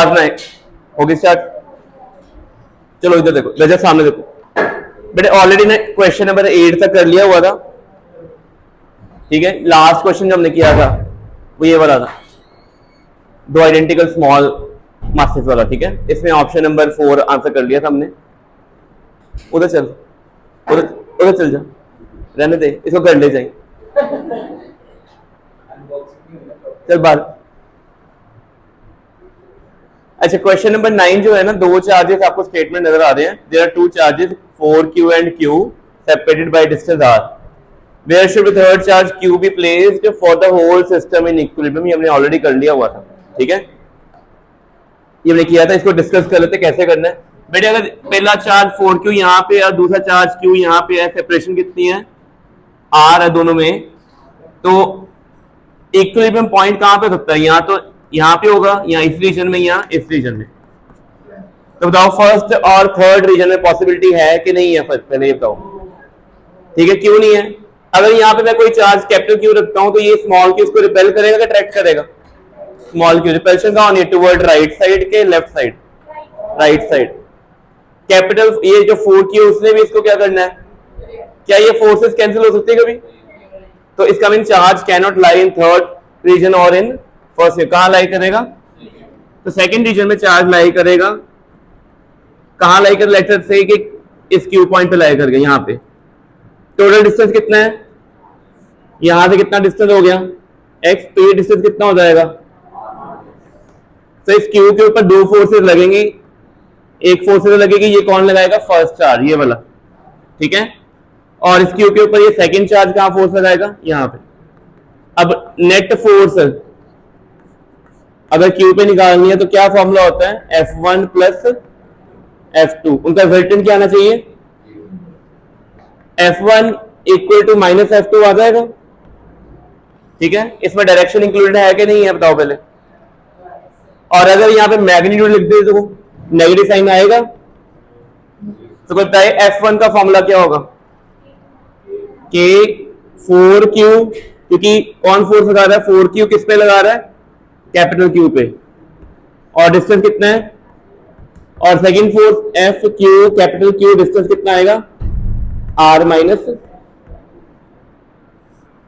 होगी स्टार्ट। चलो इधर देखो, रजत सामने देखो बेटे, ऑलरेडी ने क्वेश्चन नंबर 8 तक कर लिया हुआ था, ठीक है। लास्ट क्वेश्चन जो हमने किया था वो ये वाला था, दो आइडेंटिकल स्मॉल मासेस वाला, ठीक है। इसमें ऑप्शन नंबर 4 आंसर कर लिया था हमने। उधर चल, उधर उधर चल जा, रहने दे इसको, कर ले जाए, चल बाहर। अच्छा, क्वेश्चन नंबर 9 जो है ना, दो चार्जेस आपको स्टेटमेंट नजर आ रहे हैं। There are two charges 4q and q separated by distance r, where should the third charge q be placed for the whole system in equilibrium. ये हमने ऑलरेडी कर लिया हुआ था, ठीक है, ये हमने किया था। इसको डिस्कस कर लेते कैसे करना है बेटे। अगर पहला चार्ज 4q यहाँ पे और दूसरा चार्ज q यहाँ पे है, सेपरेशन कितनी है, r है दोनों में, तो इक्विलिब्रियम पॉइंट कहां पे सकता है, यहाँ तो यहाँ पे होगा, यहाँ इस रीजन में, यहाँ इस रीजन में। तो बताओ फर्स्ट और थर्ड रीजन में पॉसिबिलिटी है कि नहीं है, फर्स्ट पहले ये बताओ, ठीक है। क्यों नहीं है? अगर यहाँ पे मैं कोई चार्ज कैपिटल क्यू रखता हूं तो ये स्मॉल क्यू इसको रिपेल करेगा कि अट्रैक्ट करेगा? Small Q. रिपल्शन कहां होनी है? टुवर्ड राइट साइड के left side? Right side. Capital ये जो 4q उसने भी इसको क्या करना है? क्या ये फोर्सेस कैंसिल हो सकती है कभी? तो इसका mean charge can not lie in third region और इन फर्स्ट। कहां लाई करेगा? तो सेकंड रीजन में चार्ज लाई करेगा। कहां लाई कर, लेटर से कि इस क्यू पॉइंट पे लाई करके यहाँ पे। टोटल डिस्टेंस कितना है? यहां से कितना डिस्टेंस हो गया x, तो ये डिस्टेंस कितना हो जाएगा? तो इस क्यू के ऊपर दो फोर्सेस लगेंगी, एक फोर्सेस लगेगी, ये कौन लगाएगा? फर्स्ट चार्ज, ये वाला, ठीक है। और इस क्यू के ऊपर ये सेकंड चार्ज कहां फोर्स लगाएगा? यहाँ पे। अब नेट फोर्स अगर क्यू पे निकालनी है तो क्या फॉर्मूला होता है? F1 plus F2। उनका रिजल्टेंट क्या आना चाहिए? F1 equal to minus F2 आ जाएगा, ठीक है। इसमें डायरेक्शन इंक्लूडेड है कि नहीं है बताओ पहले। और अगर यहाँ पे मैग्नीट्यूड लिख दे तो नेगेटिव साइन आएगा। तो कहता है F1 का फॉर्मूला क्या होगा? K 4Q, क्योंकि कौन फोर्स लगा रहा है? 4Q किस पे लगा रहा है? कैपिटल Q पे। और डिस्टेंस कितना है? और second force FQ capital Q, distance कितना आएगा? R minus.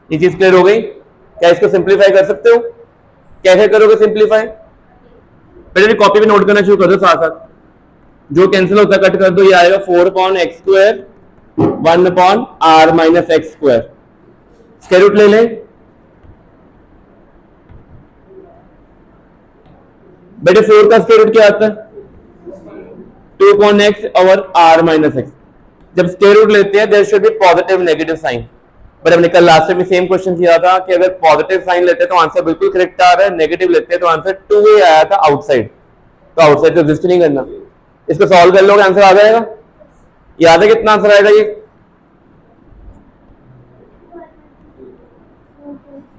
ये चीज क्लियर हो गई? क्या इसको सिंप्लीफाई कर सकते हो? कैसे करोगे सिंप्लीफाई? पहले कॉपी पे नोट करना शुरू कर दो साथ साथ, जो कैंसिल होता है कट कर दो। ये आएगा 4/x², 1/r minus x²। Square root ले लें बेटे। 4 का स्क्वायर रूट क्या आता है? 2/x और r माइनस x। जब स्क्वायर रूट लेते हैं there should be positive negative sign. But हमने कल लास्ट में सेम क्वेश्चन किया था कि अगर पॉजिटिव साइन लेते हैं तो आंसर बिल्कुल करेक्ट आ रहा है, नेगेटिव लेते हैं तो आंसर 2a आया था आउटसाइड। तो आउटसाइड तो एग्जिस्ट नहीं करना। इसको सॉल्व कर लोगे आंसर आ जाएगा। याद है कितना आंसर आएगा ये?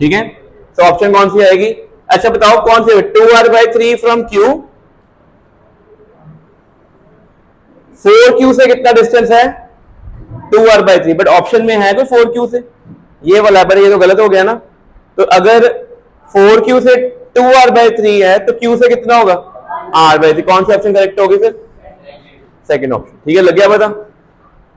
ठीक है, तो ऑप्शन कौन सी आएगी? अच्छा बताओ कौन सी? 2r/3 from q। 4q से कितना डिस्टेंस है? 2r/3। बट ऑप्शन में है तो 4q से, ये वाला, पर ये तो गलत हो गया ना। तो अगर 4q से 2r/3 है तो q से कितना होगा? r/3। कौन सी ऑप्शन करेक्ट होगी फिर? सेकंड ऑप्शन, ठीक है। लग गया पता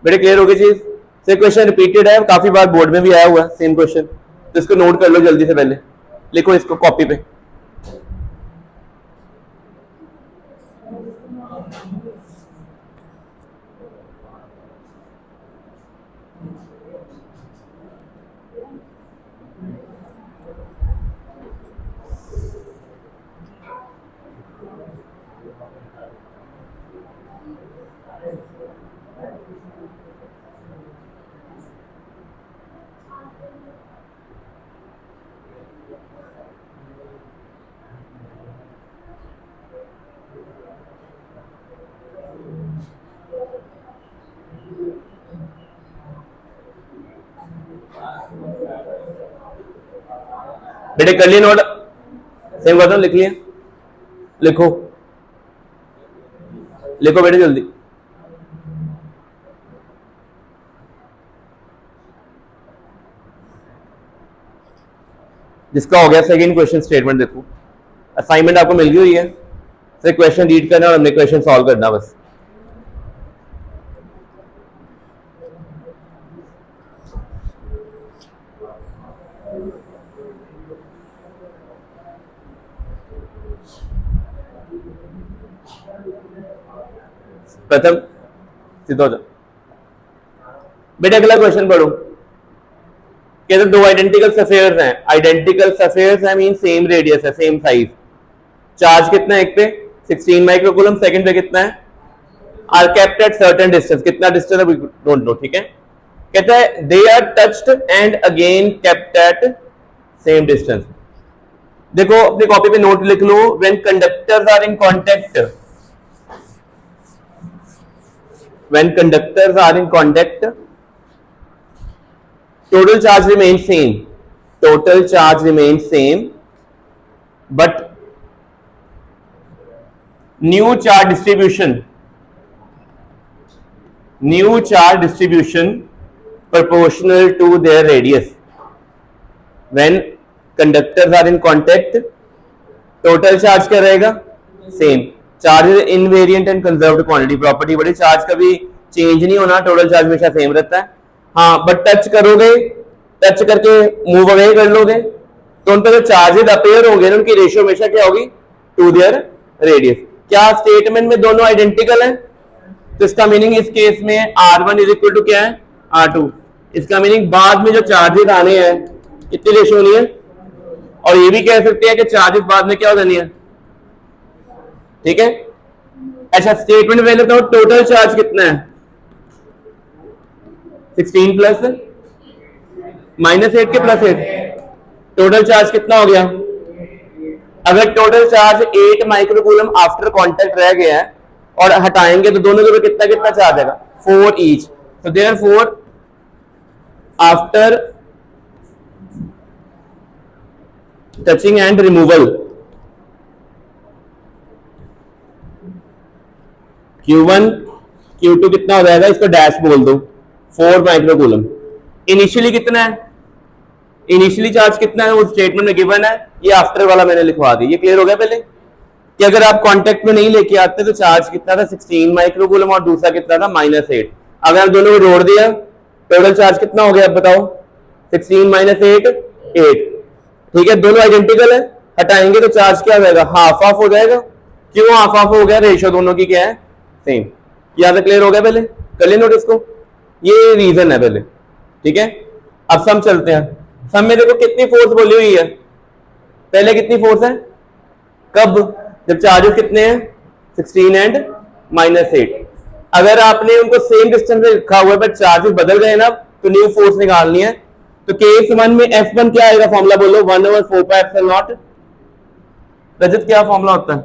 बेटे? क्लियर हो गई चीज? से क्वेश्चन रिपीटेड है, काफी बार बोर्ड में भी आया हुआ है सेम क्वेश्चन, तो इसको नोट कर लो जल्दी से, पहले लिखो इसको कॉपी पे। बेटे कर लिए नोट? सेम करता हूं, लिख लिए? लिखो लिखो बेटे जल्दी। जिसका हो गया सेकंड क्वेश्चन स्टेटमेंट देखो, असाइनमेंट आपको मिल गई हुई है, सिर्फ क्वेश्चन रीड करना और हमने क्वेश्चन सॉल्व करना बस। प्रथम सीधा हो जाओ बेटा, अगला क्वेश्चन पढ़ो। कहते दो आइडेंटिकल सफेयर्स हैं, आइडेंटिकल सफेयर्स है मीन सेम रेडियस है, सेम साइज। चार्ज कितना है एक पे 16 माइक्रोकूलम, सेकंड पे कितना है, are kept at certain distance, कितना डिस्टेंस है वी डोंट नो, ठीक है। कहता है they are touched and again kept at same distance. देखो अपनी कॉपी पे नोट लिख लो, when conductors are in contact, when conductors are in contact, total charge remains same, total charge remains same, but new charge distribution proportional to their radius. When conductors are in contact, total charge क्या रहेगा, same. Charge invariant and conserved quantity property बड़ी, charge कभी change नहीं होना, total charge हमेशा same रहता है। हाँ बट टच करोगे, टच करके मूव अवे कर लोगे तो उन पर जो चार्जेस अपीयर होंगे ना उनकी रेशियो हमेशा क्या होगी, टू देयर रेडियस। क्या स्टेटमेंट में दोनों आइडेंटिकल है, तो इसका मीनिंग इस केस में R1 इज इक्वल टू क्या है, R2। इसका मीनिंग बाद में जो चार्जेस आने हैं कितनी रेशियो होनी है, और ये भी कह सकते हैं कि चार्जेस बाद में क्या हो जानी है, ठीक है। अच्छा स्टेटमेंट में लेता हूं, टोटल चार्ज कितना है 16 प्लस -8 के +8, टोटल चार्ज कितना हो गया। अगर total charge 8 microcoulomb after contact रह गया है और हटाएंगे तो दोनों के ऊपर कितना कितना चार्ज आएगा, 4 ईच। तो therefore after touching and removal Q1 Q2 कितना हो जाएगा, इसको डैश बोल दो, 4 माइक्रोकूलम। इनिशियली कितना है, इनिशियली चार्ज कितना है वो स्टेटमेंट में गिवन है, ये आफ्टर वाला मैंने लिखवा दी। ये क्लियर हो गया पहले कि अगर आप कांटेक्ट में नहीं लेके आते तो चार्ज कितना था 16 माइक्रोकूलम और दूसरा कितना था -8। अगर आप दोनों को जोड़ दिया टोटल चार्ज कितना हो गया, अब बताओ 16 -8 8, ठीक है। दोनों आइडेंटिकल है, हटाएंगे तो चार्ज क्या हो जाएगा, हाफ ऑफ हो जाएगा। क्यों हाफ ऑफ हो गया, रेशियो दोनों की क्या है, सेम। याद क्लियर हो गया, पहले कर लें नोट इसको, ये रीजन है पहले, ठीक है। अब सम चलते हैं। सम में देखो कितनी फोर्स बोली हुई है, पहले कितनी फोर्स है, कब, जब चार्जेस कितने हैं 16 एंड -8। अगर आपने उनको सेम डिस्टेंस में रखा हुआ है बट चार्जेस बदल गए ना, तो न्यू फोर्स निकालनी है। तो केस 1 में F1 क्या आएगा, फॉर्मूला बोलो, 1/4πε0। रजत क्या फॉर्मूला होता है,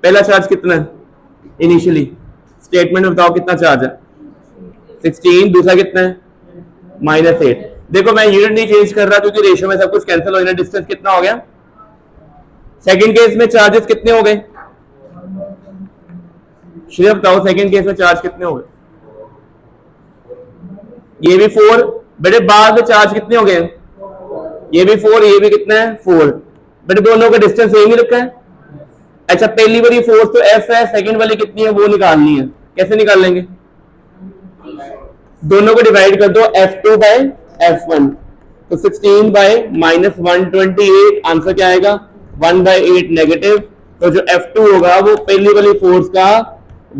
पहला चार्ज कितना है इनिशियली, स्टेटमेंट में बताओ कितना चार्ज है 16, दूसरा कितना है -8। देखो मैं यूनिट नहीं चेंज कर रहा क्योंकि रेशियो में सब कुछ कैंसिल हो गया, डिस्टेंस कितना हो गया। सेकंड केस में चार्जेस कितने हो गए, श्रेय बताओ सेकंड केस में चार्ज कितने हो गए, ये भी 4, बेटे बाद में चार्ज कितने हो गए, ये भी 4, ये भी कितना है 4, बेटे दोनों का डिस्टेंस सेम ही रखा है। अच्छा पहली वाली फोर्स तो F है, सेकंड वाली कितनी है वो निकालनी है, कैसे निकाल लेंगे, दोनों को डिवाइड कर दो, F2 बाय F1, तो 16 बाय -128, आंसर क्या आएगा 1/8 नेगेटिव। तो जो F2 होगा वो पहली वाली फोर्स का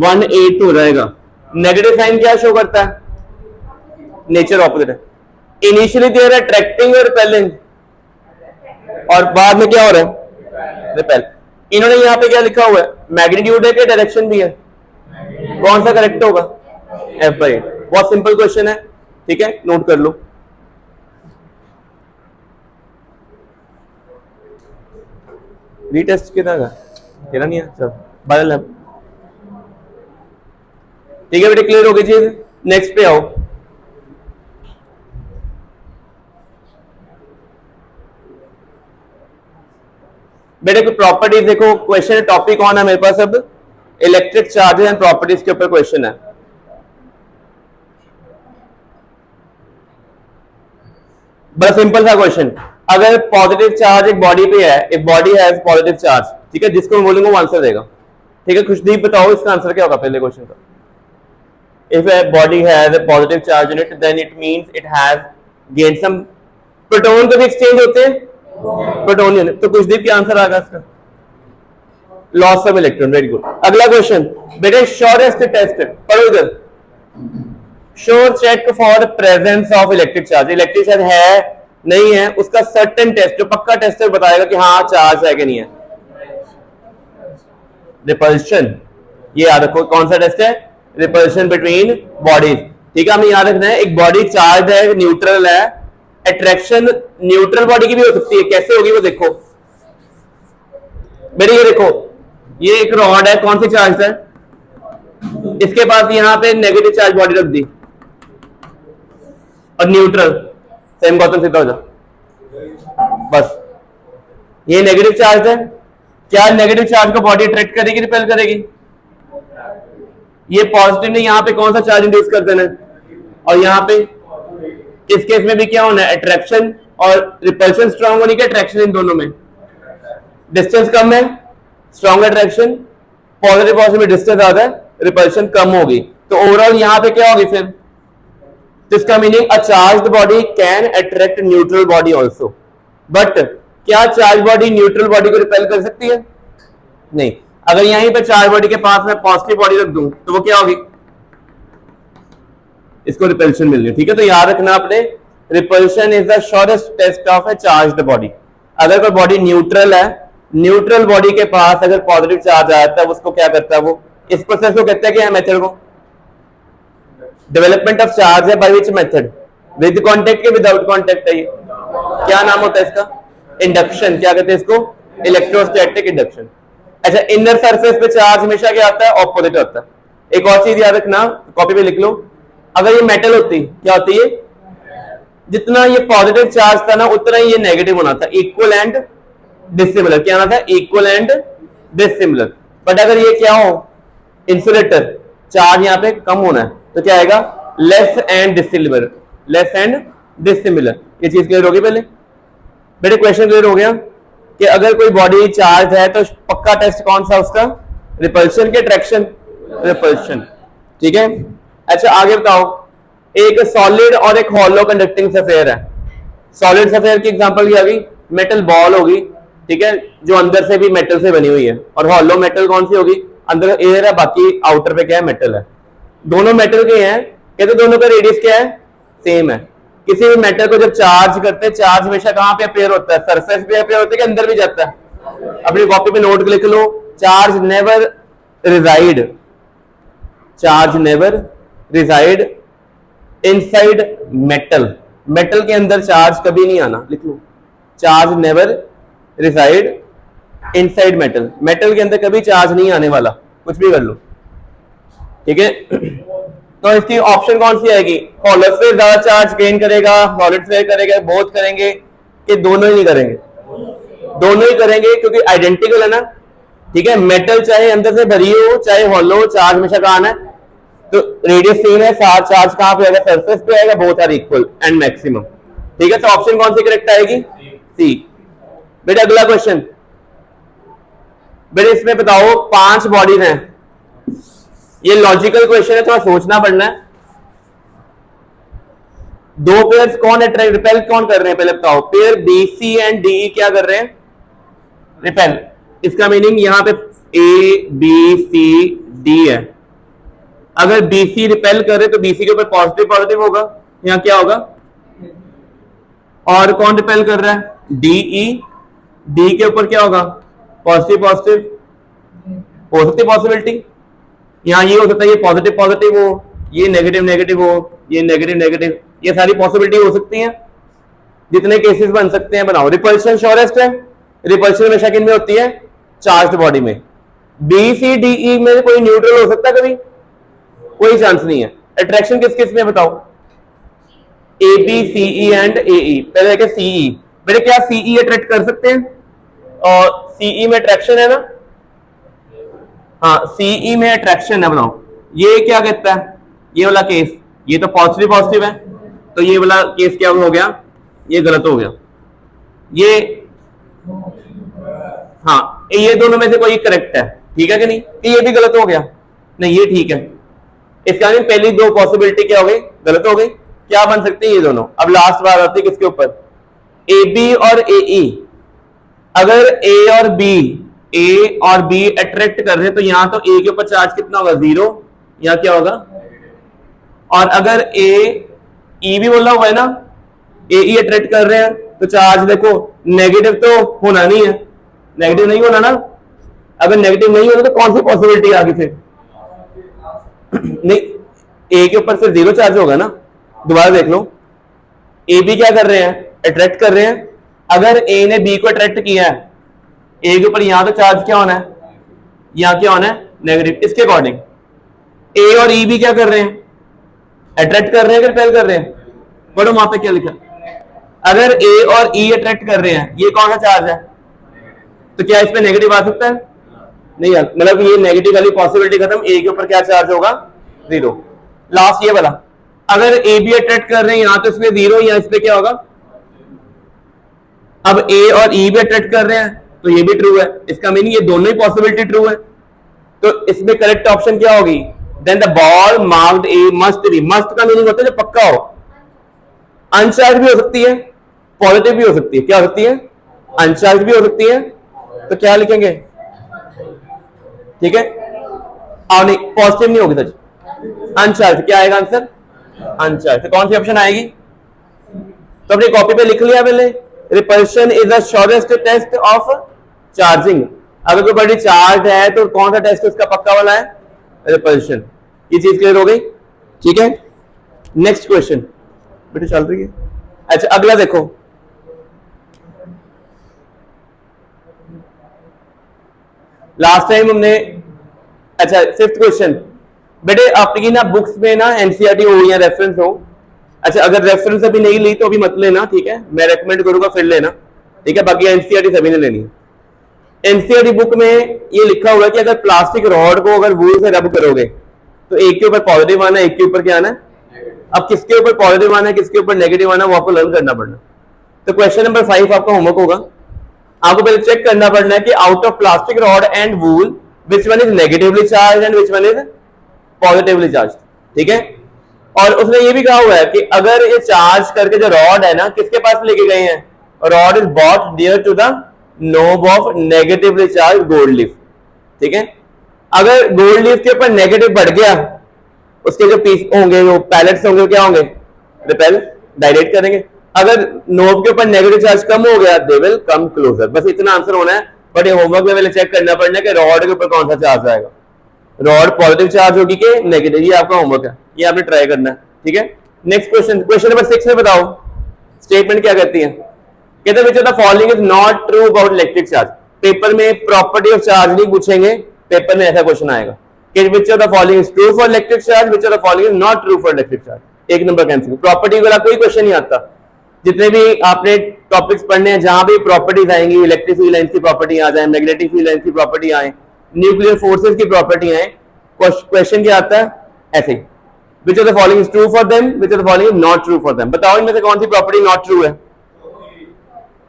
1/8 हो जाएगा। नेगेटिव साइन क्या शो करता है, नेचर ऑपोजिट है। इनिशियली दे रहा है अट्रैक्टिंग और रिपेलिंग, और बाद में क्या हो रहा है रिपेल। इन्होंने यहाँ पे क्या लिखा हुआ है, मैग्नीट्यूड है कि डायरेक्शन भी है, कौन सा करेक्ट होगा, F/8। बहुत सिंपल क्वेश्चन है, ठीक है, नोट कर लो। रीटेस्ट कितना का तेरा नहीं है, सब बदल है, ठीक है बेटे, क्लियर हो गई चीज। नेक्स्ट पे आओ। बेटे कोई प्रॉपर्टीज देखो, क्वेश्चन टॉपिक ऑन है मेरे पास, अब इलेक्ट्रिक चार्जेस एंड प्रॉपर्टीज के ऊपर क्वेश्चन है। बड़ा सिंपल सा क्वेश्चन, अगर पॉजिटिव चार्ज एक बॉडी पे है, एक बॉडी हैज पॉजिटिव चार्ज, ठीक है, जिसको मैं बोलूंगा वो आंसर देगा। ठीक है, खुशदीप बताओ इसका आंसर क्या होगा पहले क्वेश्चन का। If a body has a positive charge in it, then it means it has gained some proton कभी एक्सचेंज होते हैं, प्रोटोनियन, तो कुशदीप क्या आंसर आएगा इसका, loss of electron. Very good. अगला क्वेश्चन बेटे, शॉर्टेस्ट टेस्ट पढ़ो इधर, sure check for presence of electric charge. Electric charge है नहीं है, उसका सर्टेन टेस्ट, जो पक्का टेस्ट है बताएगा कि हाँ चार्ज है कि नहीं है। रिपल्शन, ये याद रखो कौन सा टेस्ट है, रिपल्शन बिटवीन बॉडीज। ठीक है, हमें याद रखना है एक बॉडी चार्ज है, न्यूट्रल है, अट्रैक्शन न्यूट्रल बॉडी की भी हो सकती है, कैसे होगी वो देखो बेटे। ये देखो, ये एक रॉड है, कौन सी चार्ज है, इसके पास यहां पे नेगेटिव चार्ज बॉडी रख दी और न्यूट्रल, सेम गौतम सीधा हो जा, बस ये नेगेटिव चार्ज है। क्या नेगेटिव चार्ज को बॉडी अट्रैक्ट करेगी, रिपेल करेगी? ये पॉजिटिव ने यहां पे कौन सा चार्ज इंड्यूस कर देना है, और यहां पे इस केस में भी क्या होना है, अट्रैक्शन और रिपल्शन स्ट्रांग होने की, अट्रैक्शन इन दोनों में, डिस्टेंस कम है, स्ट्रांग अट्रैक्शन, पॉजिटिव पॉजिटिव में डिस्टेंस ज्यादा है, रिपल्शन कम होगी, तो ओवरऑल यहां पे क्या होगी फिर, तो इसका meaning a charged body can attract neutral body also. But क्या चार्ज बॉडी न्यूट्रल बॉडी को रिपेल कर सकती है? नहीं। अगर यहीं पे चार्ज बॉडी के पास में पॉजिटिव बॉडी रख दूं तो वो क्या होगी, इसको रिपल्शन मिल गई। ठीक है, तो याद रखना आपने, repulsion is the shortest test of a charged body. अगर कोई बॉडी न्यूट्रल है, न्यूट्रल बॉडी के पास अगर पॉजिटिव चार्ज आता है, उसको क्या करता है, वो इस प्रोसेस को कहते हैं क्या मेथड को, डेवलपमेंट ऑफ चार्ज है, by which method, with contact के विदाउट कांटेक्ट है, ये क्या नाम होता है इसका, इंडक्शन। क्या कहते हैं इसको, इलेक्ट्रोस्टैटिक इंडक्शन। अच्छा, इनर सरफेस पे चार्ज हमेशा क्या आता है, ऑपोजिट होता है। एक और चीज याद रखना, कॉपी पे लिख लो, अगर ये मेटल होती क्या होती है, जितना ये पॉजिटिव चार्ज था ना उतना ही ये नेगेटिव होना था, इक्वल एंड डिसिमिलर। क्या होना था, इक्वल एंड डिसिमिलर। बट अगर ये क्या हो, इंसुलेटर, चार्ज यहाँ पे कम होना है, तो क्या आएगा, less and dissimilar, less and dissimilar. ये चीज क्लियर होगी पहले बेटे, क्वेश्चन क्लियर हो गया कि अगर कोई बॉडी चार्ज है तो पक्का टेस्ट कौन सा उसका, रिपल्शन के अट्रैक्शन, रिपल्शन। ठीक है, अच्छा आगे बताओ, एक सॉलिड और एक हॉलो कंडक्टिंग सफेयर है। सॉलिड सफेयर की एग्जांपल क्या होगी, मेटल बॉल होगी, ठीक है, जो अंदर से भी मेटल से बनी हुई है, और हॉलो मेटल कौन सी होगी, अंदर एयर है, बाकी आउटर पे क्या है, मेटल है। दोनों मेटल के हैं, कहते दोनों का रेडियस क्या है, सेम है। किसी भी मेटल को जब चार्ज करते हैं, चार्ज हमेशा कहां पे अपेयर होता है, सरफेस पे अपेयर होता है कि अंदर भी जाता है? अपनी कॉपी पे नोट लिख लो, charge never reside, charge never reside inside metal. Metal के अंदर चार्ज कभी नहीं आना, लिख लो, charge never reside inside metal. Metal के अंदर कभी चार्ज नहीं आने वाला, कुछ भी कर लो। ठीक है, तो इसकी ऑप्शन कौन सी आएगी, हॉलो से ज्यादा चार्ज गेन करेगा, सॉलिड से करेगा, बोथ करेंगे कि दोनों ही नहीं करेंगे? दोनों ही करेंगे, क्योंकि आइडेंटिकल है ना। ठीक है, मेटल चाहे अंदर से भरी हो चाहे हॉलो, चार्ज हमेशा कहाँ आना है, तो रेडियस सेम है, साथ चार्ज कहां पे आएगा, सरफेस पे आएगा, both are equal and maximum. ठीक है, तो ऑप्शन कौन सी करेक्ट आएगी, सी। बेटा अगला क्वेश्चन, बेटा इसमें बताओ 5 बॉडीज हैं, ये लॉजिकल क्वेश्चन है, थोड़ा सोचना पड़ना है। 2 पेयर्स कौन अट्रैक्ट, रिपेल कौन कर रहे हैं, पहले बताओ। Pair B C and D क्या कर रहे हैं, रिपेल। इसका मीनिंग यहां पे ए बी सी डी है। अगर BC रिपेल करे तो BC के ऊपर पॉजिटिव पॉजिटिव होगा, यहां क्या होगा, और कौन रिपेल कर रहा है, DE, D के ऊपर क्या होगा, पॉजिटिव पॉजिटिव, हो सकती पॉसिबिलिटी, यहां ये हो सकता है ये पॉजिटिव पॉजिटिव हो, ये नेगेटिव नेगेटिव हो, ये नेगेटिव नेगेटिव, ये सारी पॉसिबिलिटी हो सकती हैं, जितने केसेस बन सकते हैं बनाओ। रिपल्शन श्योरेस्ट है, रिपल्शन हमेशा किन में होती है, चार्ज्ड बॉडी में। BCDE में कोई न्यूट्रल हो सकता है कभी, कोई चांस नहीं है। अट्रैक्शन किस किस में बताओ, ABCE एंड AE। पहले देखें CE, बेटे क्या CE अट्रैक्ट कर सकते हैं, और CE में अट्रैक्शन है ना, हाँ CE में अट्रैक्शन है, बताओ ये क्या कहता है, ये वाला केस, ये तो पॉजिटिव पॉजिटिव है, तो ये वाला केस क्या हो गया, ये गलत हो गया। ये हाँ ये दोनों में से कोई करेक्ट है, ठीक है कि नहीं? ये भी गलत हो गया, नहीं ये ठीक है। इसका मतलब पहली दो पॉसिबिलिटी क्या हो गई, गलत हो गई। क्या बन सकते हैं ये दोनों? अब लास्ट बार आती है किसके ऊपर, ए बी और ए ई। अगर ए और बी अट्रैक्ट कर रहे हैं तो यहां तो ए के ऊपर चार्ज कितना होगा, 0, यहां क्या होगा? और अगर ए ई भी बोला हुआ है ना, ए ई अट्रैक्ट कर रहे हैं तो चार्ज देखो नेगेटिव तो होना नहीं है, नेगेटिव नहीं होना ना। अगर नेगेटिव नहीं होना तो कौन सी पॉसिबिलिटी आ गई फिर? नहीं, ए के ऊपर फिर 0 चार्ज होगा ना। दोबारा देख लो, ए बी क्या कर रहे हैं, अट्रैक्ट कर रहे हैं। अगर ए ने बी को अट्रैक्ट किया है, ए के ऊपर यहां तो चार्ज क्या होना है, यहां क्या होना है, नेगेटिव। इसके अकॉर्डिंग ए और ई भी क्या कर रहे हैं, अट्रैक्ट कर रहे हैं, रिपेल कर रहे हैं। पढ़ो वहां पे क्या लिखा, अगर ए और ई अट्रैक्ट कर रहे हैं, ये कौन सा चार्ज है, तो क्या इसमें नेगेटिव आ सकता है? नहीं, मतलब ये नेगेटिव वाली पॉसिबिलिटी खत्म, ए के ऊपर क्या चार्ज होगा, 0। लास्ट ये वाला, अगर ए बी अट्रैक्ट कर रहे हैं यहां तो इसमें 0, या इस पे क्या होगा? अब ए और ई भी अट्रैक्ट कर रहे हैं तो ये भी ट्रू है, इसका मीनिंग ये दोनों ही पॉसिबिलिटी ट्रू है। तो इसमें करेक्ट ऑप्शन क्या होगी, then the ball marked A must be. Must का मीनिंग होता है जो पक्का हो। अनचार्ज भी हो सकती है, पॉजिटिव भी हो सकती है। क्या हो सकती है? अनचार्ज भी हो सकती है। तो क्या लिखेंगे, ठीक है, और नहीं पॉजिटिव नहीं होगी सच, अनचार्ज। क्या आएगा आंसर, अनचार्ज। तो कौन सी ऑप्शन आएगी? तो अपनी कॉपी पे लिख लिया पहले, repulsion is the shortest test of charging. अगर कोई बॉडी चार्ज है तो कौन सा टेस्ट उसका पक्का वाला है, रिपल्शन। ये चीज क्लियर हो गई, ठीक है। नेक्स्ट क्वेश्चन बेटे चल रही है। अच्छा अगला देखो, लास्ट टाइम हमने, अच्छा फिफ्थ क्वेश्चन बेटे, आपकी ना बुक्स में ना एनसीईआरटी हो या रेफरेंस हो। अच्छा अगर रेफरेंस अभी नहीं ली तो अभी मत लेना, ठीक है, मैं रेकमेंड करूंगा फिर लेना, ठीक है। बाकी एनसीईआरटी सभी ने लेनी है। एनसीईआरटी बुक में ये लिखा हुआ है कि अगर प्लास्टिक रॉड को अगर वूल से रब करोगे तो एक के ऊपर पॉजिटिव आना है, एक के ऊपर क्या आना है। अब किसके ऊपर पॉजिटिव आना है, किसके ऊपर नेगेटिव आना है, वो आपको लर्न करना पड़ना। तो क्वेश्चन नंबर 5 आपका होमवर्क होगा। आपको पहले चेक करना पड़ना है कि out of plastic rod and wool which one is negatively charge and which one is positively charge, ठीक है। और उसने ये भी कहा हुआ है कि अगर ये चार्ज करके जो रॉड है ना किसके पास लेके गए हैं, rod is brought near to the knob of negatively charge gold leaf, ठीक है। अगर गोल्ड लीफ के ऊपर नेगेटिव बढ़ गया, उसके जो पीस होंगे, जो पैलेट्स होंगे, क्या होंगे, रिपेल, डायरेक्ट करेंगे। अगर नोब के ऊपर नेगेटिव चार्ज कम हो गया, दे विल कम क्लोजर। बस इतना आंसर होना है। बट ये होमवर्क में पहले चेक करना पड़ना है कि रॉड के ऊपर कौन सा चार्ज आएगा, रॉड पॉजिटिव चार्ज होगी कि नेगेटिव। ये आपका होमवर्क है, ये आपने ट्राई करना है, ठीक है। नेक्स्ट क्वेश्चन, क्वेश्चन नंबर 6 में बताओ स्टेटमेंट क्या कहती है। कहते हैं which of the following is not true about electric charge. Paper में प्रॉपर्टी ऑफ चार्ज नहीं पूछेंगे, पेपर में ऐसा क्वेश्चन आएगा कि which of the following is true for electric charge, which of the following is not true for electric charge. एक number cancel. Property वाला कोई क्वेश्चन नहीं आता। जितने भी आपने टॉपिक्स पढ़ने हैं जहां भी प्रॉपर्टीज आएंगी, इलेक्ट्रिक फील्ड लाइंस की प्रॉपर्टी आ जाए, मैग्नेटिक फील्ड लाइंस की प्रॉपर्टी आए, न्यूक्लियर फोर्सेस की प्रॉपर्टी आए, क्वेश्चन क्या आता है ऐसे, which of the following is true for them, which of the following is not true for them. बताओ इनमें से कौन सी प्रॉपर्टी नॉट ट्रू है।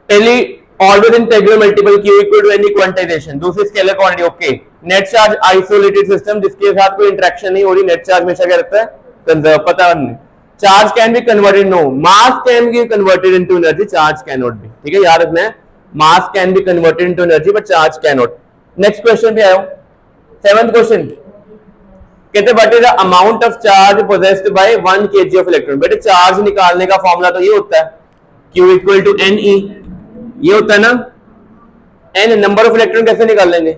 पहली, always integral multiple Q equal to any quantization. दूसरी, scalar quantity, okay. Net charge isolated system जिसके साथ कोई इंटरेक्शन नहीं हो रही, नेट चार्ज हमेशा क्या रहता है, कंजर्व, पता नहीं। Charge can be converted, no. Mass can be converted into energy, charge can not be, ठीक है, याद रखना है। Mass can be converted into energy but charge can not. Next question पे आयो, 7th क्वेश्चन। कहते हैं what is the amount of charge possessed by 1 kg of electron. बेटे चार्ज निकालने का फॉर्मूला तो ये होता है Q इक्वल टू Ne, ये होता है ना। N नंबर ऑफ इलेक्ट्रॉन कैसे निकाल लेंगे,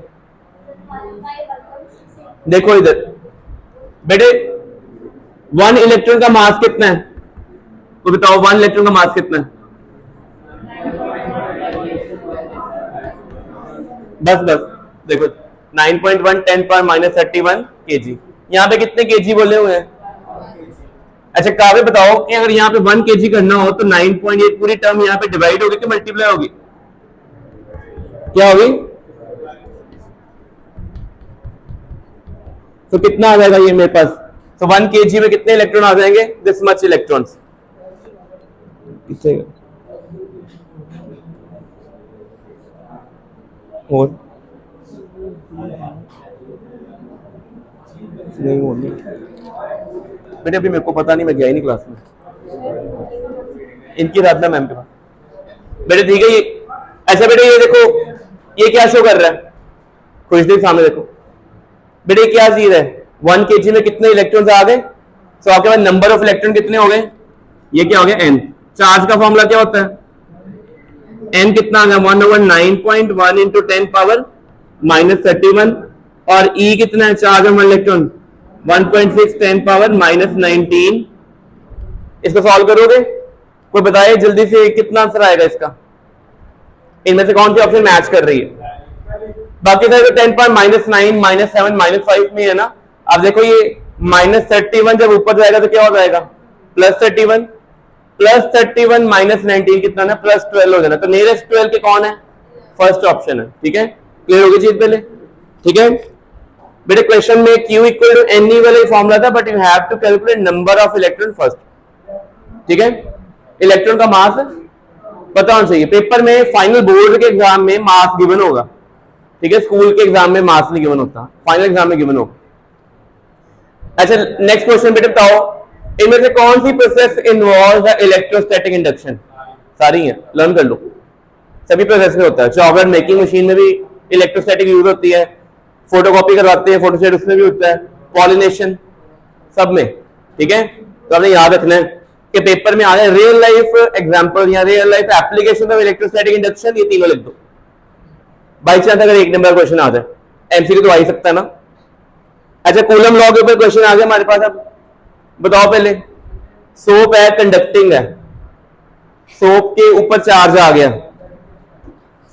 देखो इधर बेटे 1 इलेक्ट्रॉन का मास कितना है, तो बताओ 1 इलेक्ट्रॉन का मास कितना है। बस देखो 9.1 10 पावर -31 kg। यहाँ पे कितने kg बोले हुए हैं। अच्छा काव्य बताओ कि अगर यहाँ पे 1 kg करना हो तो 9.8 पूरी टर्म यहाँ पे डिवाइड होगी कि मल्टीप्लाई होगी, क्या होगी, तो कितना आ जाएगा ये मेरे पास। तो 1 kg में कितने इलेक्ट्रॉन आ जाएंगे, दिस मच इलेक्ट्रॉन्स। और नहीं होनी बेटे, अभी मेरे को पता नहीं, मैं गया ही नहीं क्लास में। इनकी राधना मैम के पास बेटे, ठीक है। ये अच्छा बेटे, ये देखो, ये क्या शो कर रहा है, कुछ देर सामने देखो बेटे, क्या चीज है, 1 kg में कितने इलेक्ट्रॉन्स आ गए, तो आपके पास नंबर ऑफ इलेक्ट्रॉन कितने हो गए, ये क्या हो गया, n। चार्ज का फॉर्मूला क्या होता है, n कितना आ गया, 1/9.1 इंटू 10 पावर -31, और E कितना है, चार्ज ऑफ इलेक्ट्रॉन 1.6 10 पावर -19। इसको सॉल्व करोगे, कोई बताए जल्दी से कितना आंसर आएगा इसका, इनमें से कौन सी ऑप्शन मैच कर रही है। बाकी सारे 10 पावर -9 -7 -5 में है ना। अब देखो ये -31 जब ऊपर जाएगा तो क्या हो जाएगा, +31, +31 -19 कितना ना, +12 हो जाना। तो नियरेस्ट 12 के कौन है, फर्स्ट ऑप्शन है। ठीक है, क्लियर होगी चीज पहले। ठीक है बेटे, क्वेश्चन में Q इक्वल टू NE वाला फॉर्मूला था, but you have to calculate number of electron first. ठीक है, इलेक्ट्रॉन का मास पता होना चाहिए। पेपर में, फाइनल बोर्ड के एग्जाम में मास गिवन होगा। ठीक है, स्कूल के एग्जाम में मास नहीं गिवन होता, फाइनल एग्जाम में गिवन होगा। अच्छा, नेक्स्ट क्वेश्चन बेटे बताओ, इनमें से कौन सी प्रोसेस इन्वॉल्व इलेक्ट्रोस्टैटिक इंडक्शन, सारी है, लर्न कर लो। सभी प्रोसेस में होता है, चॉकलेट मेकिंग मशीन में भी इलेक्ट्रोस्टैटिक यूज होती है, फोटोकॉपी करवाते हैं फोटोस्टेट, उसमें भी होता है, पॉलिनेशन, सब में। ठीक है, तो आपने याद रखना है कि पेपर में आ रहा है रियल लाइफ एग्जांपल या real life application of electrostatic induction, ये तीनों लिख दो। बाई चांस अगर 1 नंबर क्वेश्चन आ जाए, एमसीक्यू तो आ ही सकता है ना। अच्छा, कूलम लॉ के ऊपर क्वेश्चन आ गया हमारे पास। अब बताओ पहले, सोप है, कंडक्टिंग है, सोप के ऊपर चार्ज आ गया,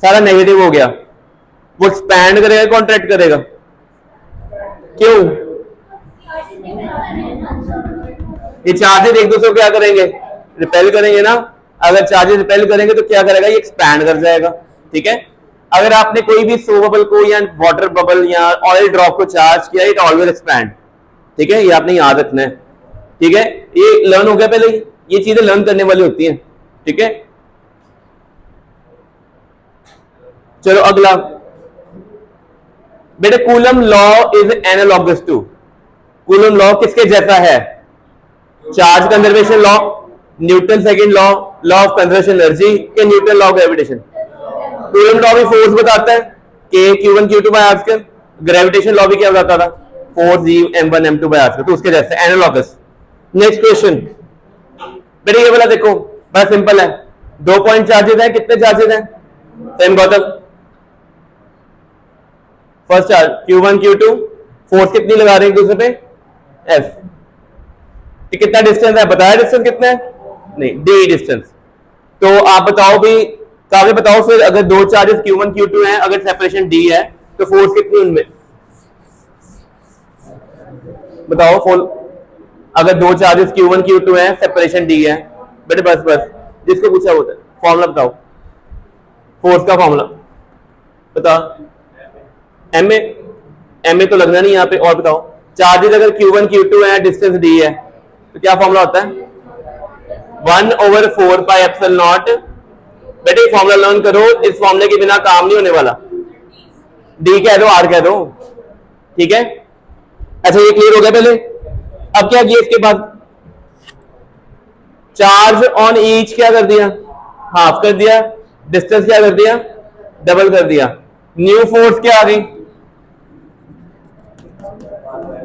सारा नेगेटिव हो गया, वो एक्सपैंड करेगा, कॉन्ट्रैक्ट करेगा, क्यों, ये चार्जेस एक दूसरे को क्या करेंगे, रिपेल करेंगे ना। अगर चार्जेस रिपेल करेंगे तो क्या करेगा, ये एक्सपैंड कर जाएगा। ठीक है, अगर आपने कोई भी सोप बबल को या वाटर बबल या ऑयल ड्रॉप को चार्ज किया, इट ऑलवेज एक्सपैंड। ठीक है, ये आपने याद रखना है। ठीक है, ये लर्न हो गया पहले, ये चीजें लर्न करने वाली होती हैं। ठीक है, चलो अगला बेटे, Coulomb law is analogous to, Coulomb law किसके जैसा है, charge conservation law, Newton second law, law of conservation energy, या Newton law of gravitation. Coulomb law भी फोर्स बताता है, K Q1 Q2 by are square. Gravitation law भी क्या बताता था, force G M1 M2 by are square. तो उसके जैसे एनालॉगस। नेक्स्ट क्वेश्चन बेटे, ये वाला देखो, बड़ा सिंपल है, 2 पॉइंट चार्जेस है, कितने चार्जेस हैं, same Gautam, first charge Q1 Q2, force कितनी लगा रहे हैं एक दूसरे पे, F। कितना डिस्टेंस है, बताया डिस्टेंस कितना है, नहीं, D डिस्टेंस। तो आप बताओ भी, कागज बताओ फिर, अगर 2 चार्जेस Q1 Q2 हैं, अगर सेपरेशन D है, तो फोर्स कितनी उनमें, बताओ फोल। अगर 2 चार्जेस Q1 Q2 हैं, सेपरेशन D है, बेटे बस बस, जिसको पूछा होता है, फॉर्मूला बताओ, फोर्स का फॉर्मूला बता। एम ए तो लगना नहीं यहाँ पे, और बताओ, चार्जेस अगर Q1 Q2 है, डिस्टेंस D है, तो क्या फॉर्मूला होता है, 1/4 पाई एप्सिलॉन नॉट। बेटे फॉर्मूला लर्न करो, इस फॉर्मूले के बिना काम नहीं होने वाला, डी कह दो, आर कह दो। ठीक है, अच्छा ये क्लियर हो गया पहले। अब क्या किया इसके बाद, चार्ज ऑन ईच क्या कर दिया, हाफ कर दिया, डिस्टेंस क्या कर दिया, डबल कर दिया। न्यू फोर्स क्या आ गई,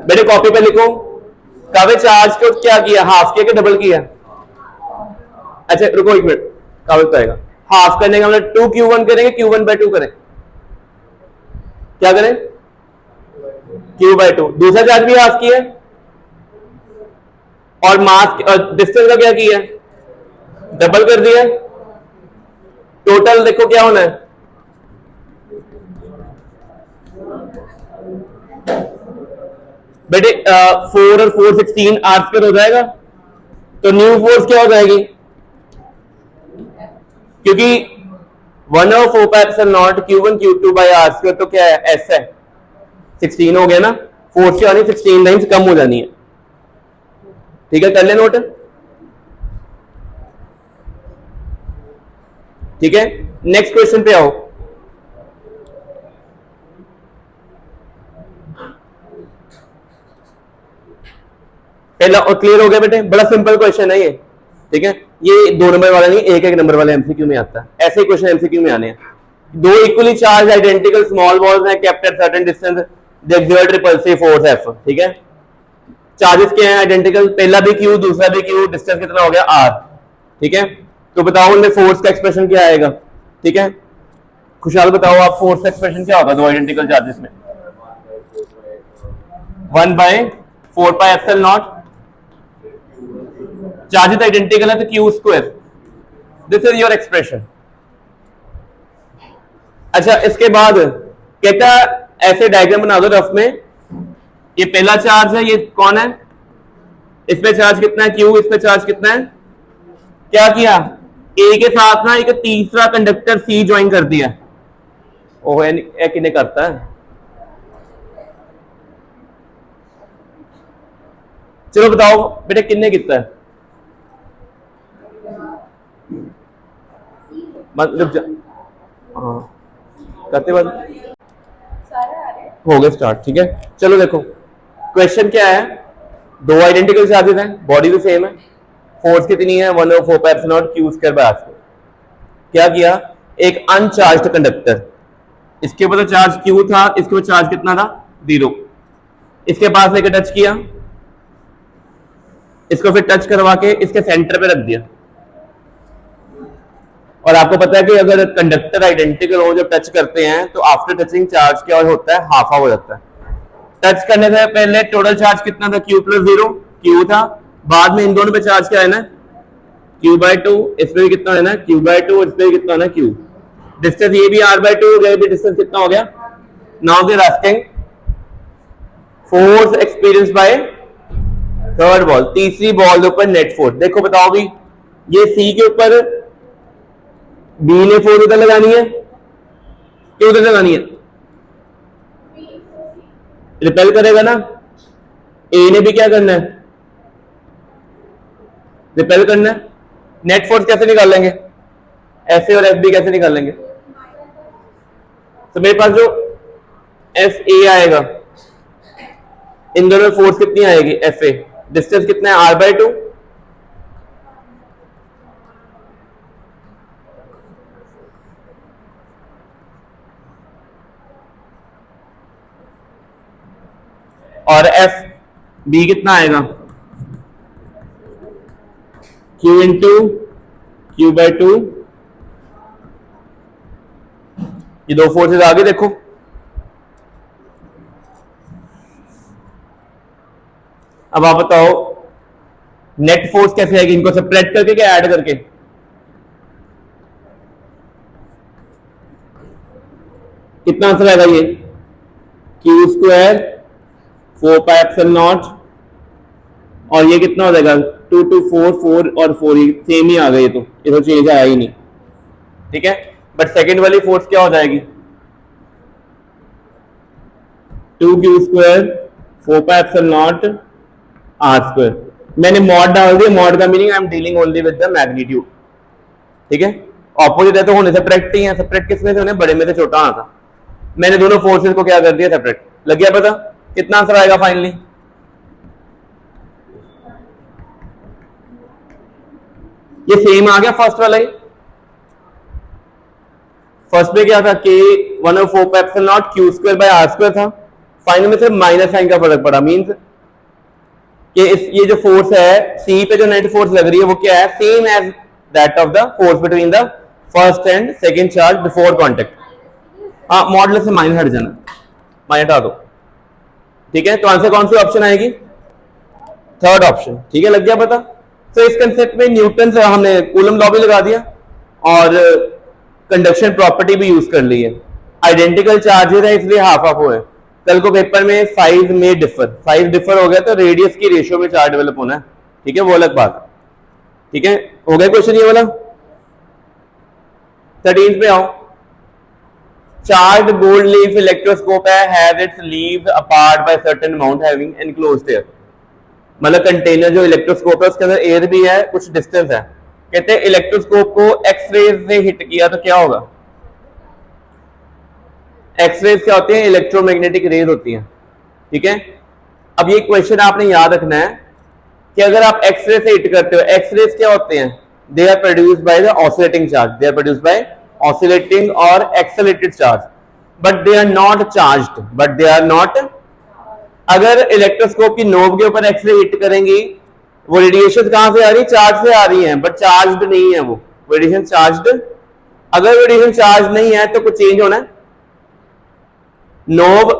बेटे कॉपी पे लिखो, कावे चार्ज को क्या किया, हाफ किया कि डबल किया। अच्छा रुको 1 मिनट, कावे पे आएगा, हाफ करने का मतलब 2Q1 करेंगे, Q1/2 करें, क्या करें, Q/2। दूसरा चार्ज भी हाफ किया, और मास डिस्टेंस का क्या किया, डबल कर दिया। टोटल देखो क्या होना है, बेटे 4 और 4 16 आर स्क्वायर हो जाएगा। तो न्यू फोर्स क्या हो जाएगी, क्योंकि 1/4 pi epsilon nought Q1 Q2 by are square, तो क्या है, एस है, 16 हो गया ना, फोर्स क्या होनी, 16 लाइन कम हो जानी है। ठीक है, कर ले नोट। ठीक है, नेक्स्ट क्वेश्चन पे आओ। पहला और क्लियर हो गया बेटे, बड़ा सिंपल क्वेश्चन है ये, ठीक है। ये 2 नंबर वाला नहीं, एक नंबर वाले एमसीक्यू में आता है, ऐसे ही क्वेश्चन एमसीक्यू में आने हैं। दो equally charge identical small balls हैं kept at certain distance, they exert repulsive force F, ठीक है। चार्जेस क्या है आइडेंटिकल, पहला भी क्यू दूसरा भी क्यू, डिस्टेंस कितना हो गया आर, ठीक है। तो बताओ उनमें फोर्स का एक्सप्रेशन क्या आएगा, ठीक है। खुशहाल बताओ आप, फोर्स का एक्सप्रेशन क्या होगा दो आइडेंटिकल चार्जेस में? 1/4πε0, चार्जेस आइडेंटिकल है तो Q square, this is your expression. अच्छा इसके बाद कहता ऐसे डायग्राम बना दो रफ में, ये पहला चार्ज है, ये कौन है, इस पे चार्ज कितना है क्यू, इस पे चार्ज कितना है, क्या किया ए के साथ ना एक तीसरा कंडक्टर सी ज्वाइन कर दिया, ओह किन्ने करता है, चलो बताओ बेटे किन्ने कितना है, मतलब हाँ करते बाद हो गए स्टार्ट, ठीक है। चलो देखो क्वेश्चन क्या है, दो आइडेंटिकल चार्जेस हैं, बॉडी भी सेम है, फोर्स कितनी है 1/4πε0 q स्क्वायर बाय r। क्या किया, एक अनचार्ज्ड कंडक्टर, इसके ऊपर तो चार्ज q था, इसके ऊपर चार्ज कितना था 0, इसके पास लेकर टच किया, इसको फिर टच करवा के इसके सेंटर पे रख दिया। और आपको पता है कि अगर कंडक्टर आइडेंटिकल हो जब टच करते हैं तो आफ्टर टचिंग चार्ज क्या होता है, हाफ हो जाता है। टच करने से पहले टोटल चार्ज कितना था q + 0, q था, बाद में इन दोनों पे चार्ज क्या है ना q/2, इसमें भी कितना है ना q/2, इसमें भी कितना है ना q, डिस्टेंस ये भी r/2 हो गया, भी डिस्टेंस कितना हो गया। Now they are asking force experience by third ball, तीसरी बॉल ऊपर नेट फोर्स। देखो बताओ भी, ये सी के ऊपर बी ने फोर्स उधर लगानी है, क्यों उधर लगानी है, रिपेल करेगा ना, ए ने भी क्या करना है रिपेल करना है। नेट फोर्स कैसे निकाल लेंगे, एफ ए और एफ बी कैसे निकाल लेंगे, तो मेरे पास जो एफ ए आएगा, इन दोनों में फोर्स कितनी आएगी एफ ए, डिस्टेंस कितना है r/2, और एफ बी कितना आएगा q × q/2। ये दो फोर्सेस आगे देखो, अब आप बताओ नेट फोर्स कैसे आएगी, इनको सेपरेट करके क्या ऐड करके, कितना आंसर आएगा ये q² 4πε0, और ये कितना हो जाएगा 2 2 4 4 और 4, सेम ही आ गए, ये तो चेंज आया ही नहीं, ठीक है। बट सेकेंड वाली फोर्स क्या हो जाएगी 2q² 4πε0 r²। मैंने मॉड डाल दिया, मॉड का meaning I am dealing only with the magnitude, ठीक है। ऑपोजिट है तो होने सेपरेट ही है, सेपरेट किसमें से होने, बड़े में से छोटा आना था। मैंने दोनों फोर्सेस को क्या कर दिया सेपरेट, लग गया पता, कितना आंसर आएगा फाइनली, ये सेम आ गया फर्स्ट वाला ही। फर्स्ट में क्या था कि 1/4πε0 q² बाय r² था, फाइनल में सिर्फ माइनस साइन का फर्क पड़ा, मींस कि ये जो फोर्स है सी पे जो नेट फोर्स लग रही है वो क्या है, same as that of the force between the first and second charge before contact. हाँ मॉडल से माइनस हट जाना, माइनस हटा दो, ठीक है। तो आंसर कौन सी ऑप्शन आएगी, थर्ड ऑप्शन, ठीक है, लग गया पता। तो इस कंसेप्ट में न्यूटन से हमने कूलम लॉ भी लगा दिया और कंडक्शन प्रॉपर्टी भी यूज कर ली है। आइडेंटिकल चार्जेस है इसलिए हाफ हाफ हुए, कल को पेपर में साइज में डिफर हो गया तो रेडियस की रेशियो में चार्ज डेवलप होना है, ठीक है, वो अलग बात है, ठीक है। हो गया क्वेश्चन ये वाला। 13 पे आओ, चार्ज गोल्ड लीफ इलेक्ट्रोस्कोप है, have its leaves apart by certain amount having enclosed air, मतलब कंटेनर जो इलेक्ट्रोस्कोप है उसके अंदर एयर भी है, कुछ डिस्टेंस है। कहते हैं इलेक्ट्रोस्कोप को एक्सरेज से हिट किया तो क्या होगा, एक्सरेज क्या होती है, इलेक्ट्रोमैग्नेटिक रेज होती हैं, ठीक है। अब ये क्वेश्चन आपने याद रखना है कि अगर आप एक्सरे से हिट करते हो, एक्सरेज क्या होते हैं, they are produced by the oscillating charge, they are produced by oscillating और accelerated charge, but they are not charged, but they are not. अगर इलेक्ट्रोस्कोप की नोब के ऊपर एक्सरे हिट करेंगी, वो रेडिएशन कहां से आ रही है, चार्ज से आ रही है, बट चार्ज्ड नहीं है, वो रेडिएशन चार्ज्ड। अगर रेडिएशन चार्ज नहीं है तो कुछ चेंज होना है। नोब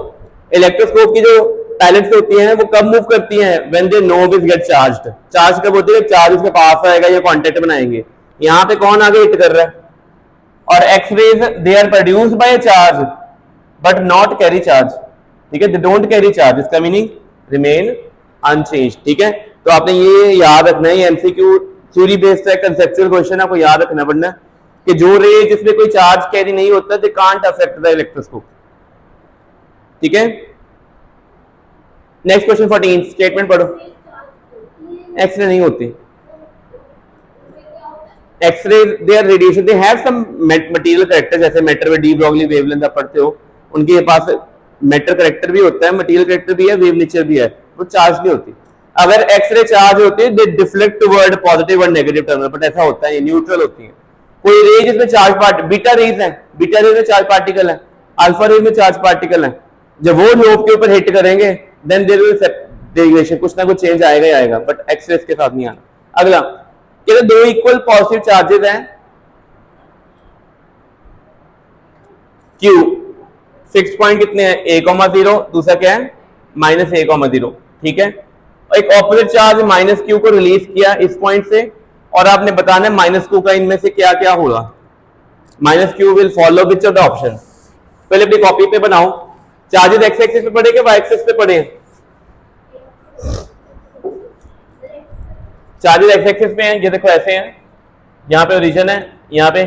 इलेक्ट्रोस्कोप की जो पैलेट्स होती हैं वो कब मूव करती हैं, when the knob is get charged. Charge कब होती है, चार्ज उसके पास आएगा, ये कांटेक्ट बनाएंगे। यहां पे कौन आगे हिट कर रहा है, और X-rays they are produced by charge but not carry charge, ठीक है, दे डोंट कैरी चार्ज, इसका मीनिंग रिमेन अनचेंज, ठीक है। तो आपने ये याद रखना है, एमसीक्यू थ्योरी बेस्ड है, कंसेप्चुअल क्वेश्चन आपको याद रखना पड़ना कि जो रे जिसमें कोई चार्ज कैरी नहीं होता, they can't affect the electroscope, ठीक है। नेक्स्ट क्वेश्चन 14, स्टेटमेंट पढ़ो। एक्सरे नहीं होती, X-ray they are radiation, they have some material character, जैसे मैटर में डी ब्रॉगली वेवलेंथ आप पढ़ते हो, उनके पास मैटर कैरेक्टर भी होता है, मटेरियल कैरेक्टर भी है, वेव नेचर भी है, वो चार्ज नहीं होती। अगर एक्सरे चार्ज होती है, दे डिफ्लेक्ट टुवर्ड पॉजिटिव और नेगेटिव टर्मिनल, बट ऐसा होता है, ये न्यूट्रल होती है। कोई रे जिसमें चार्ज पार्ट, बीटा रेज है, बीटा रेज में चार्ज पार्टिकल है, अल्फा रेज में चार्ज पार्टिकल है, जब वो नोब के ऊपर हिट करेंगे देन देयर विल डेविएशन, कुछ ना कुछ चेंज आएगा ही आएगा, बट एक्सरे के साथ नहीं आना। अगला कहते दो इक्वल पॉजिटिव चार्जेस हैं Q, फिक्स पॉइंट कितने हैं, a,0, दूसरा क्या है -a,0, ठीक है। एक ऑपोजिट चार्ज -q को रिलीज किया इस पॉइंट से, और आपने बताना है -q का इनमें से क्या क्या होगा। -q will follow which of the option, पहले अपनी कॉपी पे बनाओ। चार्जेस एक्स एक्सिस पे पड़े कि वाई एक्सिस पे पड़े, चार्जेस एक्स एक्सिस पे हैं, ये देखो ऐसे हैं, यहाँ पे ओरिजिन है, यहाँ पे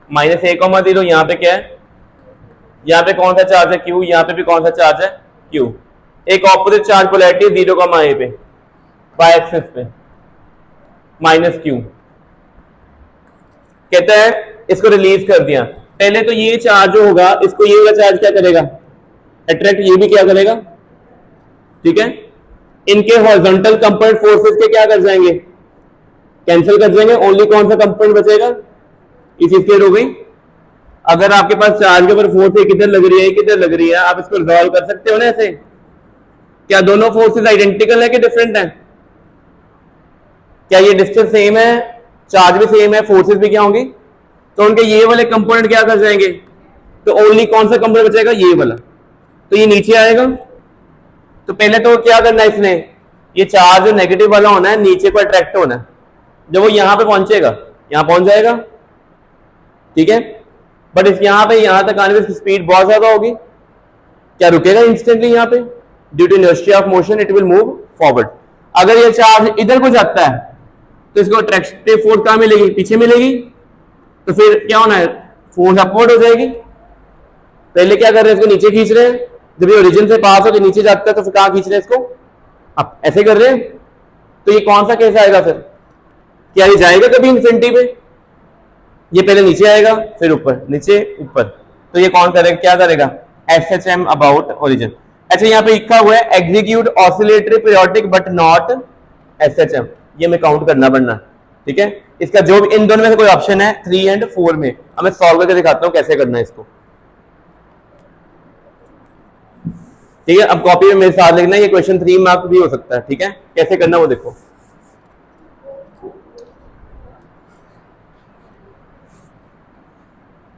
-a,0, यहाँ पे क्या है, यहाँ पे कौन सा चार्ज है Q, यहाँ पे भी कौन सा चार्ज है Q। एक ऑपोजिट चार्ज पोलैरिटी 0, पे वाई एक्सिस पे -q, कहता है इसको रिलीज कर दिया। पहले तो ये चार्ज जो होगा, इसको ये वाला चार्ज क्या करेगा, अट्रैक्ट, ये भी क्या करेगा, ठीक है। इनके हॉरिजॉन्टल कंपोनेंट फोर्सेस के क्या कर जाएंगे, कैंसिल कर जाएंगे, ओनली कौन सा कंपोनेंट बचेगा, इसी स्टेट हो गई। अगर आपके पास चार्ज के ऊपर फोर्स एक इधर लग रही है, एक इधर लग रही है, आप इसको रिजॉल्व कर सकते हो ना ऐसे, क्या दोनों फोर्सेस आइडेंटिकल है कि डिफरेंट है, क्या ये डिस्टेंस सेम है, चार्ज भी सेम है, फोर्सेस भी क्या होंगी, तो उनके ये वाले कंपोनेंट क्या कर जाएंगे, तो ओनली कौन सा कंपोनेंट बचेगा, ये वाला, तो ये नीचे आएगा। तो पहले तो क्या करना है इसने, ये चार्ज नेगेटिव वाला होना है, नीचे को अट्रैक्ट होना है, जब वो यहां पे पहुंचेगा यहां पहुंच जाएगा, ठीक है। बट इस यहां पे यहां तक आने में इसकी स्पीड बहुत ज्यादा होगी, क्या रुकेगा इंस्टेंटली, यहाँ पे due to inertia of motion it will move forward. अगर ये चार्ज इधर को जाता है तो इसको अट्रैक्टिव फोर्स कहां मिलेगी, पीछे मिलेगी, तो फिर क्या होना है, फोर्स अपवर्ड हो जाएगी। पहले क्या कर रहे हैं, इसको नीचे खींच रहे हैं, जब ये ओरिजिन से पास होकर नीचे जाता है तो फिर कहां खींच रहे हैं इसको, अब ऐसे कर रहे हैं, तो ये कौन सा केस आएगा फिर, क्या ये जाएगा कभी इंफिनिटी पे, ये पहले नीचे आएगा फिर ऊपर, नीचे ऊपर, तो ये कौन करेगा, क्या करेगा, SHM अबाउट ओरिजिन। अच्छा यहाँ पे लिखा हुआ है execute oscillatory periodic but not SHM, ये मैं काउंट करना पड़ना, ठीक है। इसका जो भी इन दोनों में से कोई ऑप्शन है 3 और 4 में, अब मैं सॉल्व करके दिखाता हूं कैसे करना है इसको, ठीक है। अब कॉपी में मेरे साथ लिखना, ये क्वेश्चन 3 मार्क्स भी हो सकता है, ठीक है। कैसे करना वो देखो,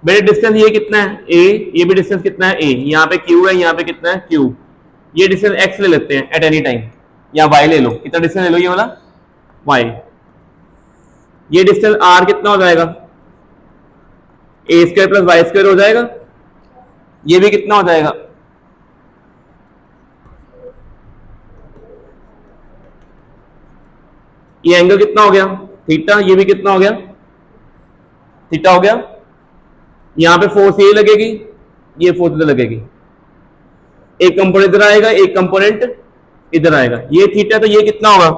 मेरे डिस्टेंस ये कितना है a, ये भी डिस्टेंस कितना है a, यहाँ पे q है, यहाँ पे कितना है q, ये डिस्टेंस x ले लेते हैं एट एनी टाइम, या y ले लो, कितना डिस्टेंस ले लो ये वाला y, ये डिस्टेंस r कितना हो जाएगा, a² + y² हो जाएगा, ये भी कितना हो जाएगा, ये एंगल कितना हो गया थीटा, ये भी कितना हो गया थीटा हो गया। यहां पे फोर्स ये लगेगी, ये फोर्स इधर लगेगी, एक कंपोनेंट इधर आएगा, एक कंपोनेंट इधर आएगा, ये थीटा, तो ये कितना होगा,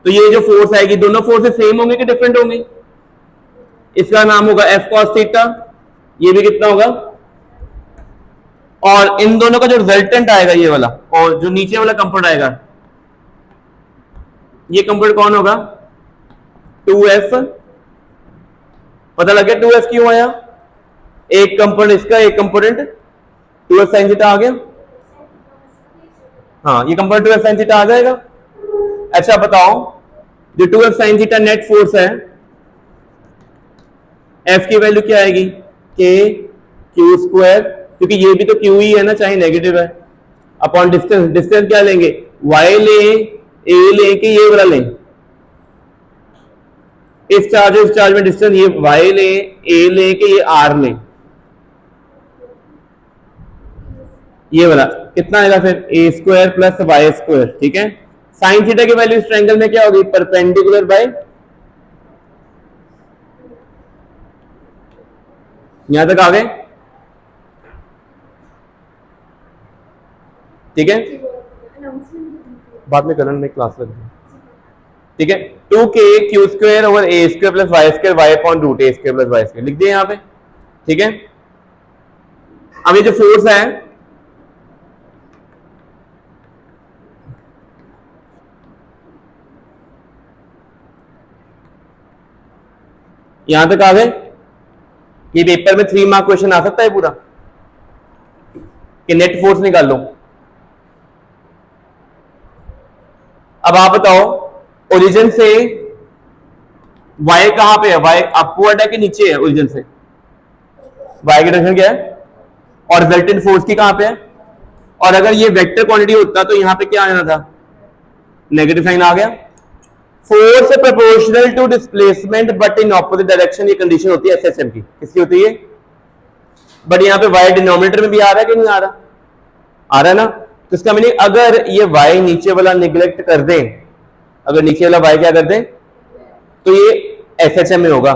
तो ये जो फोर्स आएगी, दोनों फोर्सेस सेम होंगे कि डिफरेंट होंगे, इसका नाम होगा F cos थीटा, ये भी कितना होगा, और इन दोनों का जो रिजल्टेंट आएगा ये वाला, और जो नीचे वाला कंपोनेंट आएगा ये कंपोनेंट कौन होगा? 2f। पता लग गया 2f क्यों आया? एक कंपोनेंट इसका, एक कंपोनेंट 2f साइन थीटा आ गया। हाँ, ये कंपोनेंट 2f साइन थीटा आ जाएगा। अच्छा बताओ, जो 2f sine theta net force है, f की वैल्यू क्या आएगी? k q स्क्वायर, क्योंकि ये भी तो q ही है ना, चाहे नेगेटिव है, अपॉन डिस्टेंस। डिस्टेंस क्या लेंगे? y लें, a लें कि ये वाला लें? इस चार्ज में डिस्टेंस ये y लें, a लें कि ये r लें? ये वाला कितना आएगा फिर? a square plus y square. ठीक है, साइन थीटा की वैल्यू इस ट्रायंगल में क्या होगी? परपेंडिकुलर बाय, यहां तक आ गए? ठीक है, बाद में करना, मैं क्लास लग गई। ठीक है, 2k q square over a square plus y square y upon root a square plus y square लिख दिए यहां पे। ठीक है, अब ये जो फोर्स है, यहां तक आ गए? ये पेपर में 3 मार्क क्वेश्चन आ सकता है पूरा कि नेट फोर्स निकाल लो। अब आप बताओ, ओरिजिन से y कहां पे है? y अपवर्ड है कि नीचे है? ओरिजिन से y की डायरेक्शन क्या है? और रिजल्टेंट फोर्स की कहां पे है? और अगर ये वेक्टर क्वांटिटी होता तो यहां पे क्या आना था? नेगेटिव साइन आ गया। Force proportional to displacement but in opposite direction, ये कंडीशन होती है एसएचएम की। किसकी होती है? बट यहां पे y डिनोमिनेटर में भी आ रहा है कि नहीं आ रहा? आ रहा है ना। तो इसका मीनिंग, अगर ये y नीचे वाला निग्लेक्ट कर दें, अगर नीचे वाला y क्या कर दें, तो ये एसएचएम में होगा।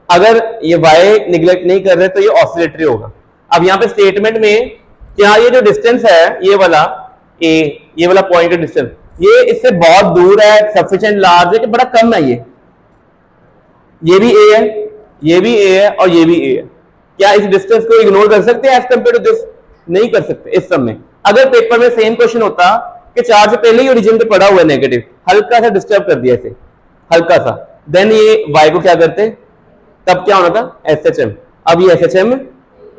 अगर ये y निग्लेक्ट नहीं कर रहे तो ये ऑसिलेटरी होगा। अब यहां पे स्टेटमेंट में क्या, ये जो डिस्टेंस है, ये वाला a, ये वाला पॉइंट डिस्टेंस, ये इससे बहुत दूर है, सफिशिएंट लार्ज है कि बड़ा कम है? ये भी a है, ये भी a है और ये भी a है। क्या इस डिस्टेंस को इग्नोर कर सकते हैं एज कंपेयर टू दिस? नहीं कर सकते। इस सब में अगर पेपर में सेम क्वेश्चन होता कि चार्ज पहले ही ओरिजिन पे पड़ा हुआ है नेगेटिव, हल्का सा डिस्टर्ब कर दिया इसे, हल्का सा, देन ये y को क्या करते? तब क्या होना था? एसएचएम। अब ये एसएचएम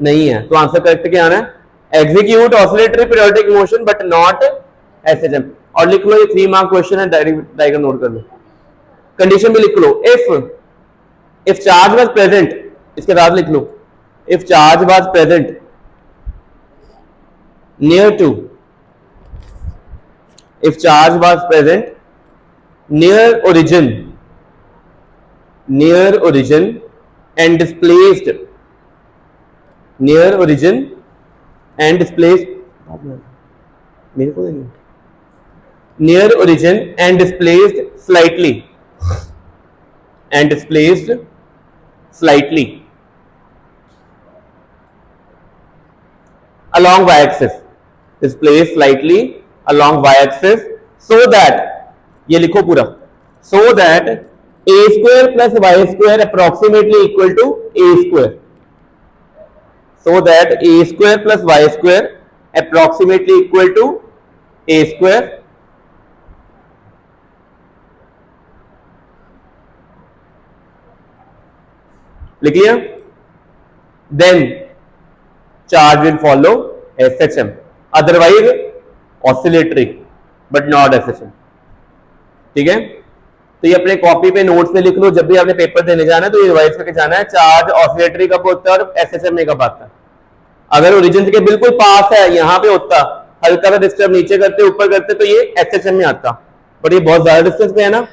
नहीं है, तो आंसर करेक्ट क्या आना है? Execute oscillatory periodic motion but not SHM. और लिख लो, ये 3 मार्क क्वेश्चन है, डायग्राम नोट कर लो, कंडीशन भी लिख लो। इफ चार्ज वाज प्रेजेंट, इसके बाद लिख लो, if charge was present near to, if charge was present near origin and displaced near origin and displaced मेरे को near origin and displaced slightly along y-axis, displaced slightly along y-axis, so that, ये लिखो पूरा, so that a square plus y square approximately equal to a square, so that a square plus y square approximately equal to a square, लिख लिया? then charge will follow SHM, otherwise oscillatory but not SHM। ठीक है, तो ये अपने copy पे notes में लिख लो, जब भी आपने पेपर देने जाना है तो ये रिवाइज करके जाना है, चार्ज ऑसिलेटरी कब होता है और एसएचएम में कब आता है। अगर ओरिजिन के बिल्कुल पास है, यहां पे होता, हल्का सा डिस्टर्ब नीचे करते ऊपर करते तो ये एसएचएम में आता, बट ये बहुत ज्यादा डिस्टेंस पे है ना,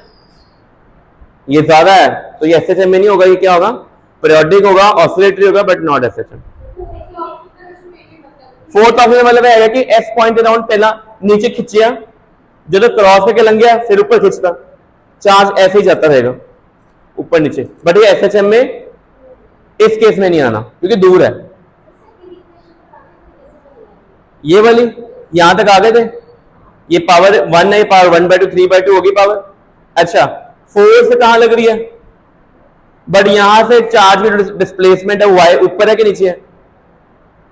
ये ज्यादा है, तो ये एसएचएम में नहीं होगा, ये क्या होगा? पीरियोडिक होगा, ऑसिलेटरी होगा but not SHM. Fourth option मतलब है कि एस पॉइंट अराउंड पहला नीचे खिंचिया, जो तो क्रॉस करके लंग गया, फिर ऊपर खिंचता, चार्ज ऐसे ही जाता रहेगा ऊपर नीचे, बट ये एसएचएम में इस केस में नहीं आना क्योंकि दूर है। ये वाली यहां तक आ गए थे, ये पावर 1 है, पावर 1/2 3/2 होगी पावर। अच्छा, फोर्स कहां लग रही है? बट यहां से चार्ज की डिस्प्लेसमेंट है वाई ऊपर है कि नीचे है?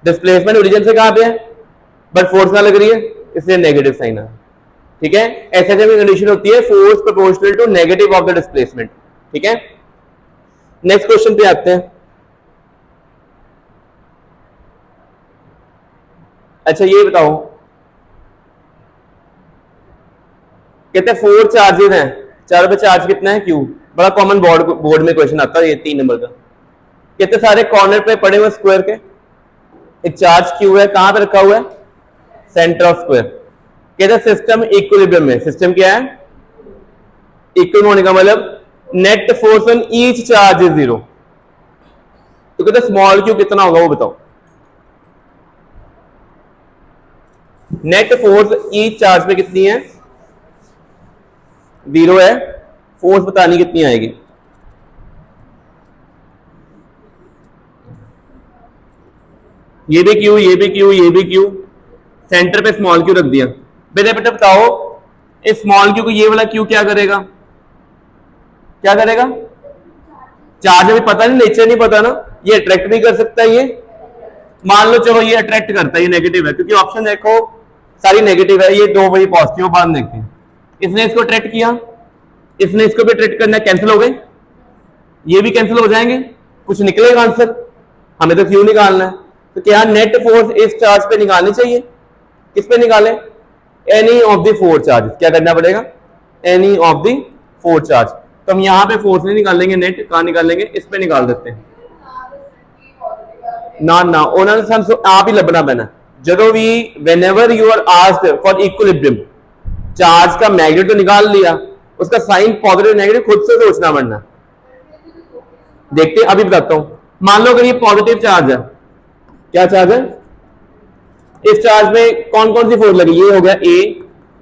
डिस्प्लेसमेंट ओरिजिन से कहां पे है, बट फोर्स कहां लग रही है, इसलिए नेगेटिव साइन है। ठीक है, ऐसे में कंडीशन होती है force proportional to negative of the displacement. ठीक है, नेक्स्ट क्वेश्चन पे आते हैं। अच्छा ये बताओ, कहते हैं 4 चार्जेस हैं, चारों पे चार्ज कितना है क्यू, बड़ा कॉमन बोर्ड में क्वेश्चन आता है ये 3 नंबर का। कहते सारे कॉर्नर पे पड़े हुए स्क्वायर के, एक चार्ज क्यू है, कहां पे रखा हुआ है, सेंटर ऑफ स्क्वायर। कहते सिस्टम इक्विलिब्रियम में, सिस्टम क्या है, इक्विलिब्रियम होने का मतलब net force on each charge is 0। तो कहते स्मॉल क्यू कितना होगा वो बताओ। नेट फोर्स ईच चार्ज पे कितनी है, 0 है, फोर्स बतानी कितनी आएगी। ये भी क्यू, ये भी क्यू, ये भी क्यू, सेंटर पे स्मॉल क्यू रख दिया। बेटा बेटा बताओ इस स्मॉल क्यू को ये वाला क्यू क्या करेगा, क्या करेगा, चार्ज अभी पता नहीं, नेचर नहीं पता ना, ये अट्रैक्ट भी कर सकता है, ये मान लो चलो ये अट्रैक्ट करता है, ये नेगेटिव है क्योंकि ऑप्शन देखो सारी नेगेटिव है, ये दो वही पॉजिटिव, बाद देखते हैं। इसने इसको अट्रैक्ट किया, इसने इसको भी अट्रैक्ट करना, कैंसिल हो गए, ये भी कैंसिल हो जाएंगे, कुछ निकलेगा आंसर, हमें तो क्यू निकालना है। तो क्या नेट फोर्स इस चार्ज पे निकालनी चाहिए, किस पे निकाले, एनी ऑफ द 4 चार्ज, क्या करना पड़ेगा, एनी ऑफ द 4 चार्ज। तो हम यहां पे फोर्स नहीं निकालेंगे, नेट कहां निकालेंगे, इस पे निकाल देते हैं। ना ना उन्होंने ਸਾਨੂੰ आप ही ਲੱਭਣਾ ਪੈਣਾ, ਜਦੋਂ भी whenever you are asked for equilibrium, charge का मैग्नेट तो निकाल लिया, उसका साइन पॉजिटिव नेगेटिव खुद से सोचना पड़ना। देखते हैं, अभी बताता हूं। मान लो अगर ये पॉजिटिव चार्ज है, क्या चार्ज है, इस चार्ज में कौन कौन सी फोर्स लगी, ये हो गया ए,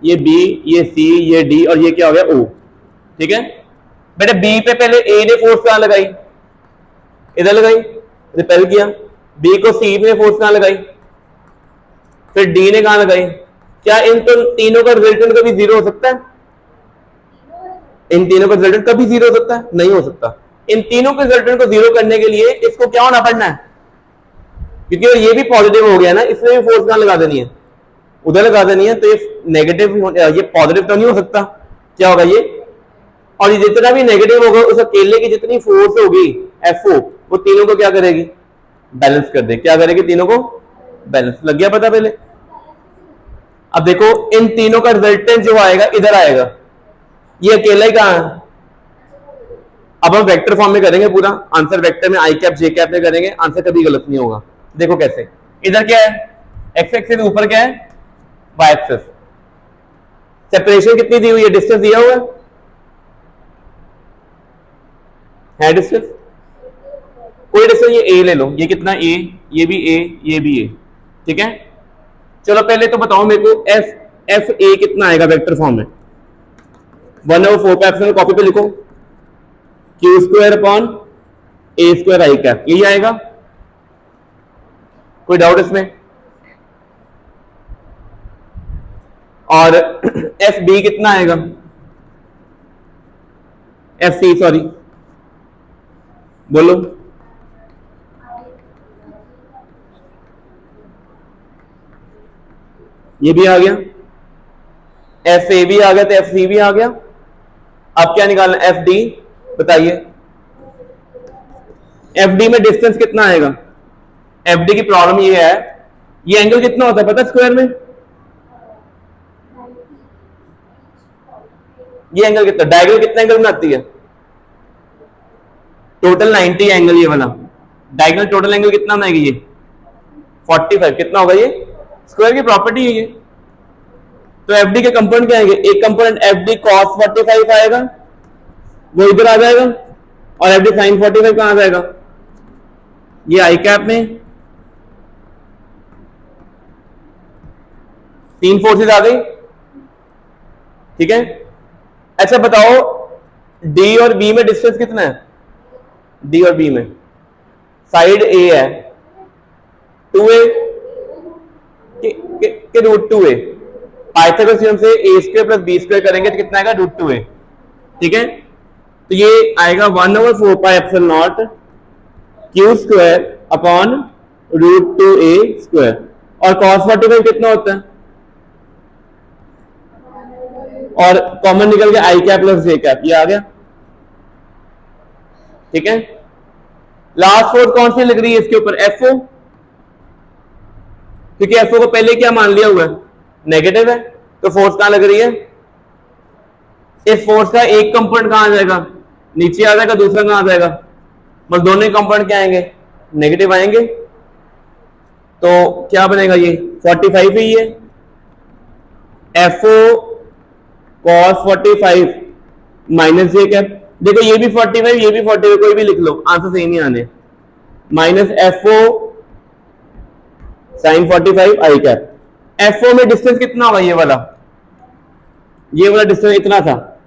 ये बी, ये सी, ये डी, और ये क्या हो गया ओ। ठीक है बेटा, बी पे पहले ए ने फोर्स कहां लगाई, इधर लगाई, रिपेल किया। बी को सी ने फोर्स कहां लगाई, फिर डी ने कहां लगाई। क्या इन तो तीनों का रिजल्टेंट कभी 0 हो सकता है, इन तीनों का रिजल्टेंट कभी 0 हो सकता है, नहीं हो सकता। इन तीनों के रिजल्टेंट को 0 करने के लिए इसको क्या होना पड़ना है, क्योंकि ये भी पॉजिटिव हो गया ना, इसमें भी फोर्स कहां लगा देनी है, उधर लगा देनी है। तो ये नेगेटिव, ये पॉजिटिव तो नहीं हो सकता, क्या होगा ये, और ये जितना भी नेगेटिव होगा उस अकेले की जितनी फोर्स होगी एफओ, वो तीनों को क्या करेगी, बैलेंस कर दे, क्या करेगी, तीनों को बैलेंस। लग गया पता पहले। अब देखो इन तीनों का रिजल्टेंट जो आएगा इधर आएगा, ये अकेला ही कहां है। अब हम वेक्टर फॉर्म में करेंगे पूरा आंसर, वेक्टर में आई कैप जे कैप में करेंगे, आंसर कभी गलत नहीं होगा। देखो कैसे, इधर क्या है, एक्स एक्सिस, ऊपर क्या है, वाई एक्सिस। सेपरेशन कितनी दी हुई है, डिस्टेंस दिया हुआ है डिस्टेंस, कोई डिस्टेंस, ये ए ले लो, ये कितना ए, ये भी ए, ये भी ए। ठीक है, चलो पहले तो बताओ मेरे को एफ ए कितना आएगा वेक्टर फॉर्म में, 1/4 पे एप्सिलॉन, कॉपी पे लिखो, क्यू स्क्वायर अपॉन ए स्क्वायर आई कैप, यही आएगा, कोई डाउट इसमें। और एफ बी कितना आएगा, एफ सी सॉरी, बोलो, ये भी आ गया, एफ ए भी आ गया, तो एफ सी भी आ गया। अब क्या निकालना, एफ डी, बताइए एफ डी में डिस्टेंस कितना आएगा। एफ डी की प्रॉब्लम ये है, ये एंगल कितना होता है पता, स्क्वायर में ये एंगल कितना, डायगोनल कितना एंगल बनाती है, टोटल 90 एंगल, ये वाला डायगोनल टोटल एंगल कितना बनाएगी, ये 45, कितना होगा, ये स्क्वायर की प्रॉपर्टी है ये। तो एफ डी के कंपोनेंट क्या आएंगे, एक कंपोनेंट एफ डी कॉस 45 आएगा, वो इधर आ जाएगा, और एफ डी साइन 45 कहां आ जाएगा, ये आई कैप में। 3 फोर्सेज आ गई। ठीक है, अच्छा बताओ डी और बी में डिस्टेंस कितना है, डी और बी में साइड ए है 2a के √2a, पाइथागोरस थ्योरम से ए स्क्वायर प्लस बी स्क्वायर करेंगे तो कितना आएगा, √2a। ठीक है, तो ये आएगा 1/4 pi epsilon not Q square upon √2a square. और cos 45 कितना होता है, और कॉमन निकल गया आई कैप प्लस जे कैप, ये आ गया। ठीक है, लास्ट फोर्स कौन सी लग रही है इसके ऊपर? एफओ, क्योंकि एफओ को पहले क्या मान लिया हुआ है? नेगेटिव है, तो फोर्स कहां लग रही है? इस फोर्स का एक कंपोनेंट कहां आ जाएगा? नीचे आ जाएगा, दूसरा कहां आ जाएगा? मतलब दोनों कंपोनेंट क्या आएंगे? नेगेटिव आएंगे। तो क्या बनेगा? ये 45 ही है, एफओ cos 45 माइनस जे कैप। देखो ये भी 45, ये भी 45, कोई भी लिख लो, आंसर सही नहीं आने। माइनस एफओ साइन 45 आई कैप। एफओ में डिस्टेंस कितना होगा? ये वाला डिस्टेंस इतना था।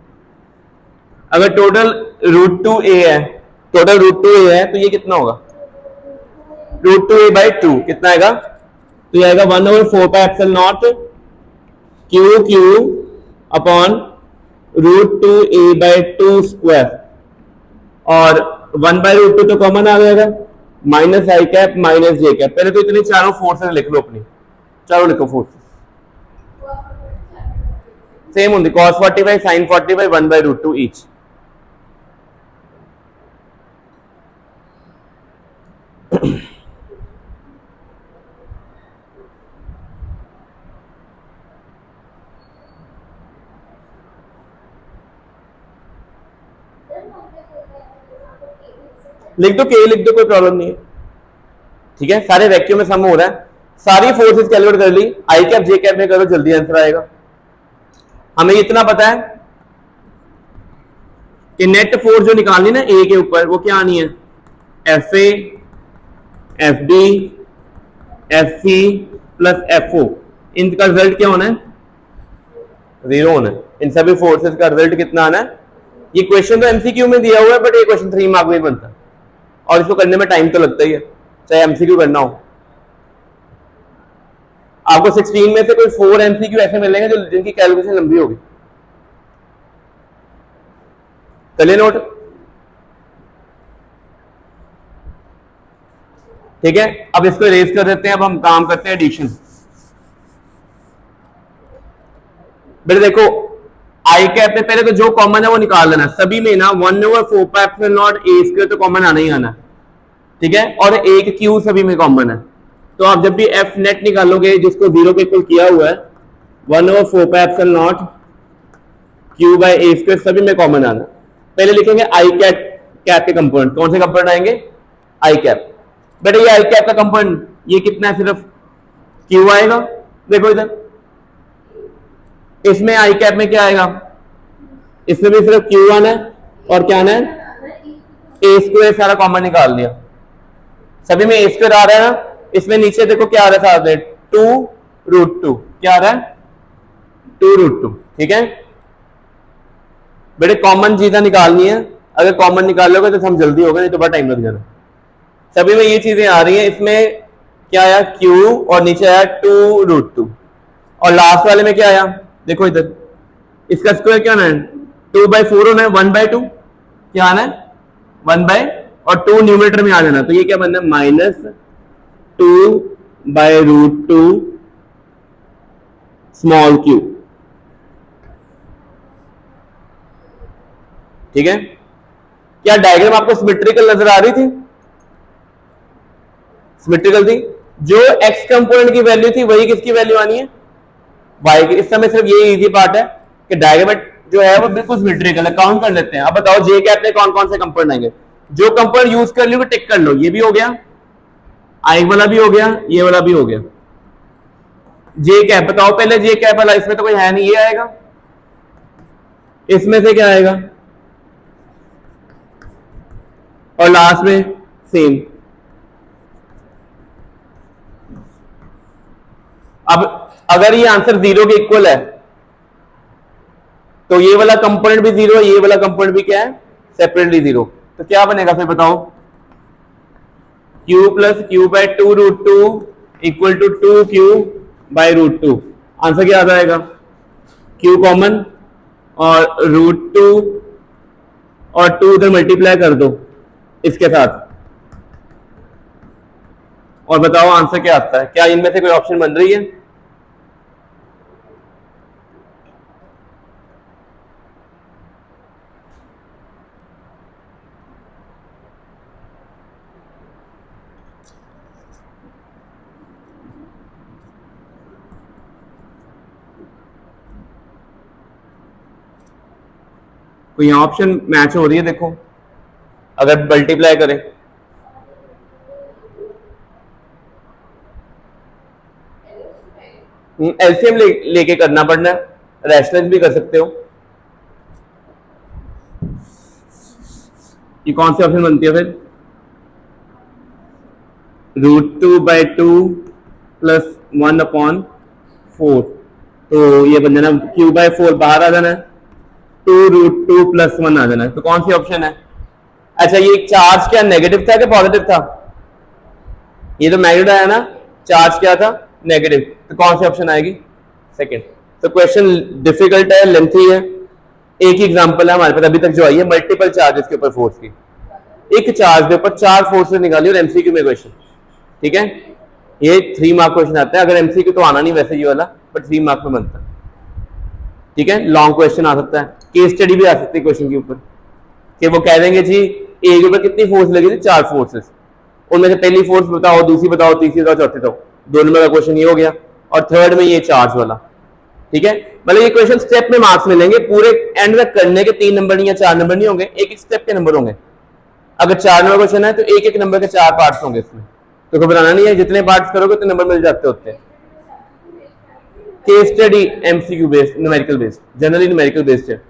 अगर टोटल √2 ए है, टोटल √2 ए है, तो ये कितना होगा? √2 ए बाई 2 कितना आएगा? तो ये आएगा 1/4 pi epsilon not Q Q upon √2 A by 2 square, और 1/√2 तो कॉमन आ जाएगा, माइनस आई कैप माइनस जे कैप। पहले तो इतनी चारों फोर्सेस लिख लो, अपनी चारों लिखो फोर्सेस सेम होंगी, cos 45 sin 45 1/√2 ईच। लिख दो, के लिख दो, कोई प्रॉब्लम नहीं है। ठीक है, सारे वैक्यूम में सम हो रहा है, सारी फोर्सेस कैलकुलेट कर ली, आई कैप जे कैप में करो, जल्दी आंसर आएगा। हमें इतना पता है कि नेट फोर्स जो निकालनी ना ए के ऊपर, वो क्या आनी है? F A, F D, F C plus F O. इनका रिजल्ट क्या होना है? 0 होना है। इन सभी फोर्सेस का रिजल्ट कितना आना है? ये क्वेश्चन तो एमसीक्यू में दिया हुआ है, बट ये क्वेश्चन 3 मार्क में बनता है, और इसको करने में टाइम तो लगता ही है, चाहे एमसीक्यू करना हो। आपको 16 में से कोई 4 एमसीक्यू ऐसे मिलेंगे जो जिनकी कैलकुलेशन लंबी होगी। चलिए नोट। ठीक है, अब इसको इरेज कर देते हैं, अब हम काम करते हैं एडिशन। बेटे देखो, आई कैप में पहले तो जो कॉमन है वो निकाल लेना, सभी में ना 1/4 pi epsilon not a square तो कॉमन आना ही आना। ठीक है, और एक क्यू सभी में कॉमन है, तो आप जब भी एफ नेट निकालोगे जिसको 0 के इक्वल किया हुआ है, 1/4 pi epsilon not Q by A square सभी में कॉमन आना। पहले लिखेंगे आई कैप के कंपोनेंट, कौन से कंपोनेंट आएंगे? आई कैप। बेटा ये आई कैप का कंपोनेंट ये कितना है? सिर्फ क्यू आएगा। देखो इधर, इसमें आई कैप में क्या आएगा? इसमें भी सिर्फ क्यू आना है, और क्या आना है? ए स्क्वायर, सारा कॉमन निकाल लिया, सभी में ए स्क्वायर आ रहा है ना। इसमें नीचे देखो क्या आ रहा था, 2√2, क्या आ रहा है? 2√2। ठीक है बेटे, कॉमन चीजें निकालनी है, अगर कॉमन निकाल लोगे तो हम जल्दी होगा, नहीं तो बड़ा टाइम लग जाना। सभी में ये चीजें आ रही हैं, इसमें क्या आया? Q, और नीचे आया 2√2, और लास्ट वाले में क्या आया? देखो इधर, इसका स्क्वायर क्या आना है? 2/4 होना है, 1/2 क्या आना है? 1/, और 2 न्यूमरेटर में आ जाना, तो ये क्या बनना है? -2/√2 स्मॉल q। ठीक है, क्या डायग्राम आपको सिमेट्रिकल नजर आ रही थी? सिमेट्रिकल थी। जो x कंपोनेंट की वैल्यू थी वही किसकी वैल्यू आनी है? y की। इस समय सिर्फ ये इजी पार्ट है कि डायग्राम जो है वो बिल्कुल सिमेट्रिकल है। काउंट कर लेते हैं। अब बताओ जे कैप में कौन कौन से कंपोनेंट आएंगे? जो कंपोनेंट यूज कर ली टिक कर लो। ये भी हो गया, आई वाला भी हो गया, ये वाला भी हो गया। जे कैप बताओ पहले, जे कैप वाला इसमें तो कोई है नहीं, ये आएगा। इसमें से क्या आएगा? और लास्ट में सेम। अब अगर ये आंसर 0 के इक्वल है तो ये वाला कंपोनेंट भी 0 है, ये वाला कंपोनेंट भी क्या है? सेपरेटली 0। तो क्या बनेगा फिर बताओ? q plus q by 2√2 equal to 2q by √2। Answer क्या आ जाएगा? q कॉमन और √2 और 2 इधर मल्टीप्लाई कर दो इसके साथ, और बताओ आंसर क्या आता है? क्या इनमें से कोई ऑप्शन बन रही है? तो यहाँ ऑप्शन मैच हो रही है, देखो अगर मल्टीप्लाई करें एलसीएम लेके करना पड़ना है, रैशनलाइज भी कर सकते हो। ये कौन सी ऑप्शन बनती है फिर? √2/2 प्लस 1/4, तो ये बन जाना q/4 बाहर आ जाना है, 2√2 प्लस 1 आ जाना है। तो कौन सी ऑप्शन है? अच्छा ये चार्ज क्या नेगेटिव था कि पॉजिटिव था? ये तो मैग्नेट आया ना, चार्ज क्या था? नेगेटिव। तो कौन सी ऑप्शन आएगी? सेकंड। तो क्वेश्चन डिफिकल्ट है, लेंथी है। एक ही एग्जांपल है हमारे पास अभी तक जो आई है मल्टीपल चार्जेस के ऊपर फोर्स की। एक चार्ज के ऊपर 4 फोर्सेस निकाली और एमसीक्यू में क्वेश्चन, ठीक है। ये 3 मार्क क्वेश्चन आता है, अगर एमसीक्यू तो आना नहीं वैसे ये वाला, पर 3 मार्क में बनता है, ठीक है। लॉन्ग क्वेश्चन आ सकता है, केस स्टडी भी आ सकती है क्वेश्चन के ऊपर, कि वो कह देंगे जी ए के ऊपर कितनी फोर्स लगी थी? 4 फोर्सेस, उनमें से पहली फोर्स बताओ, दूसरी बताओ, तीसरी बताओ, चौथी बताओ। 2 नंबर का क्वेश्चन ये हो गया, और थर्ड में ये चार्ज वाला, ठीक है। मतलब ये क्वेश्चन स्टेप में मार्क्स मिलेंगे, पूरे एंड तक करने के 3 नंबर नहीं या 4 नंबर नहीं होंगे, एक एक स्टेप के नंबर होंगे। अगर 4 नंबर क्वेश्चन है तो एक एक नंबर के 4 पार्ट्स होंगे इसमें, तो घबराना नहीं है, जितने पार्ट्स करोगे उतने नंबर मिल जाते होते हैं। Case study MCQ based, numerical based, generally numerical based है।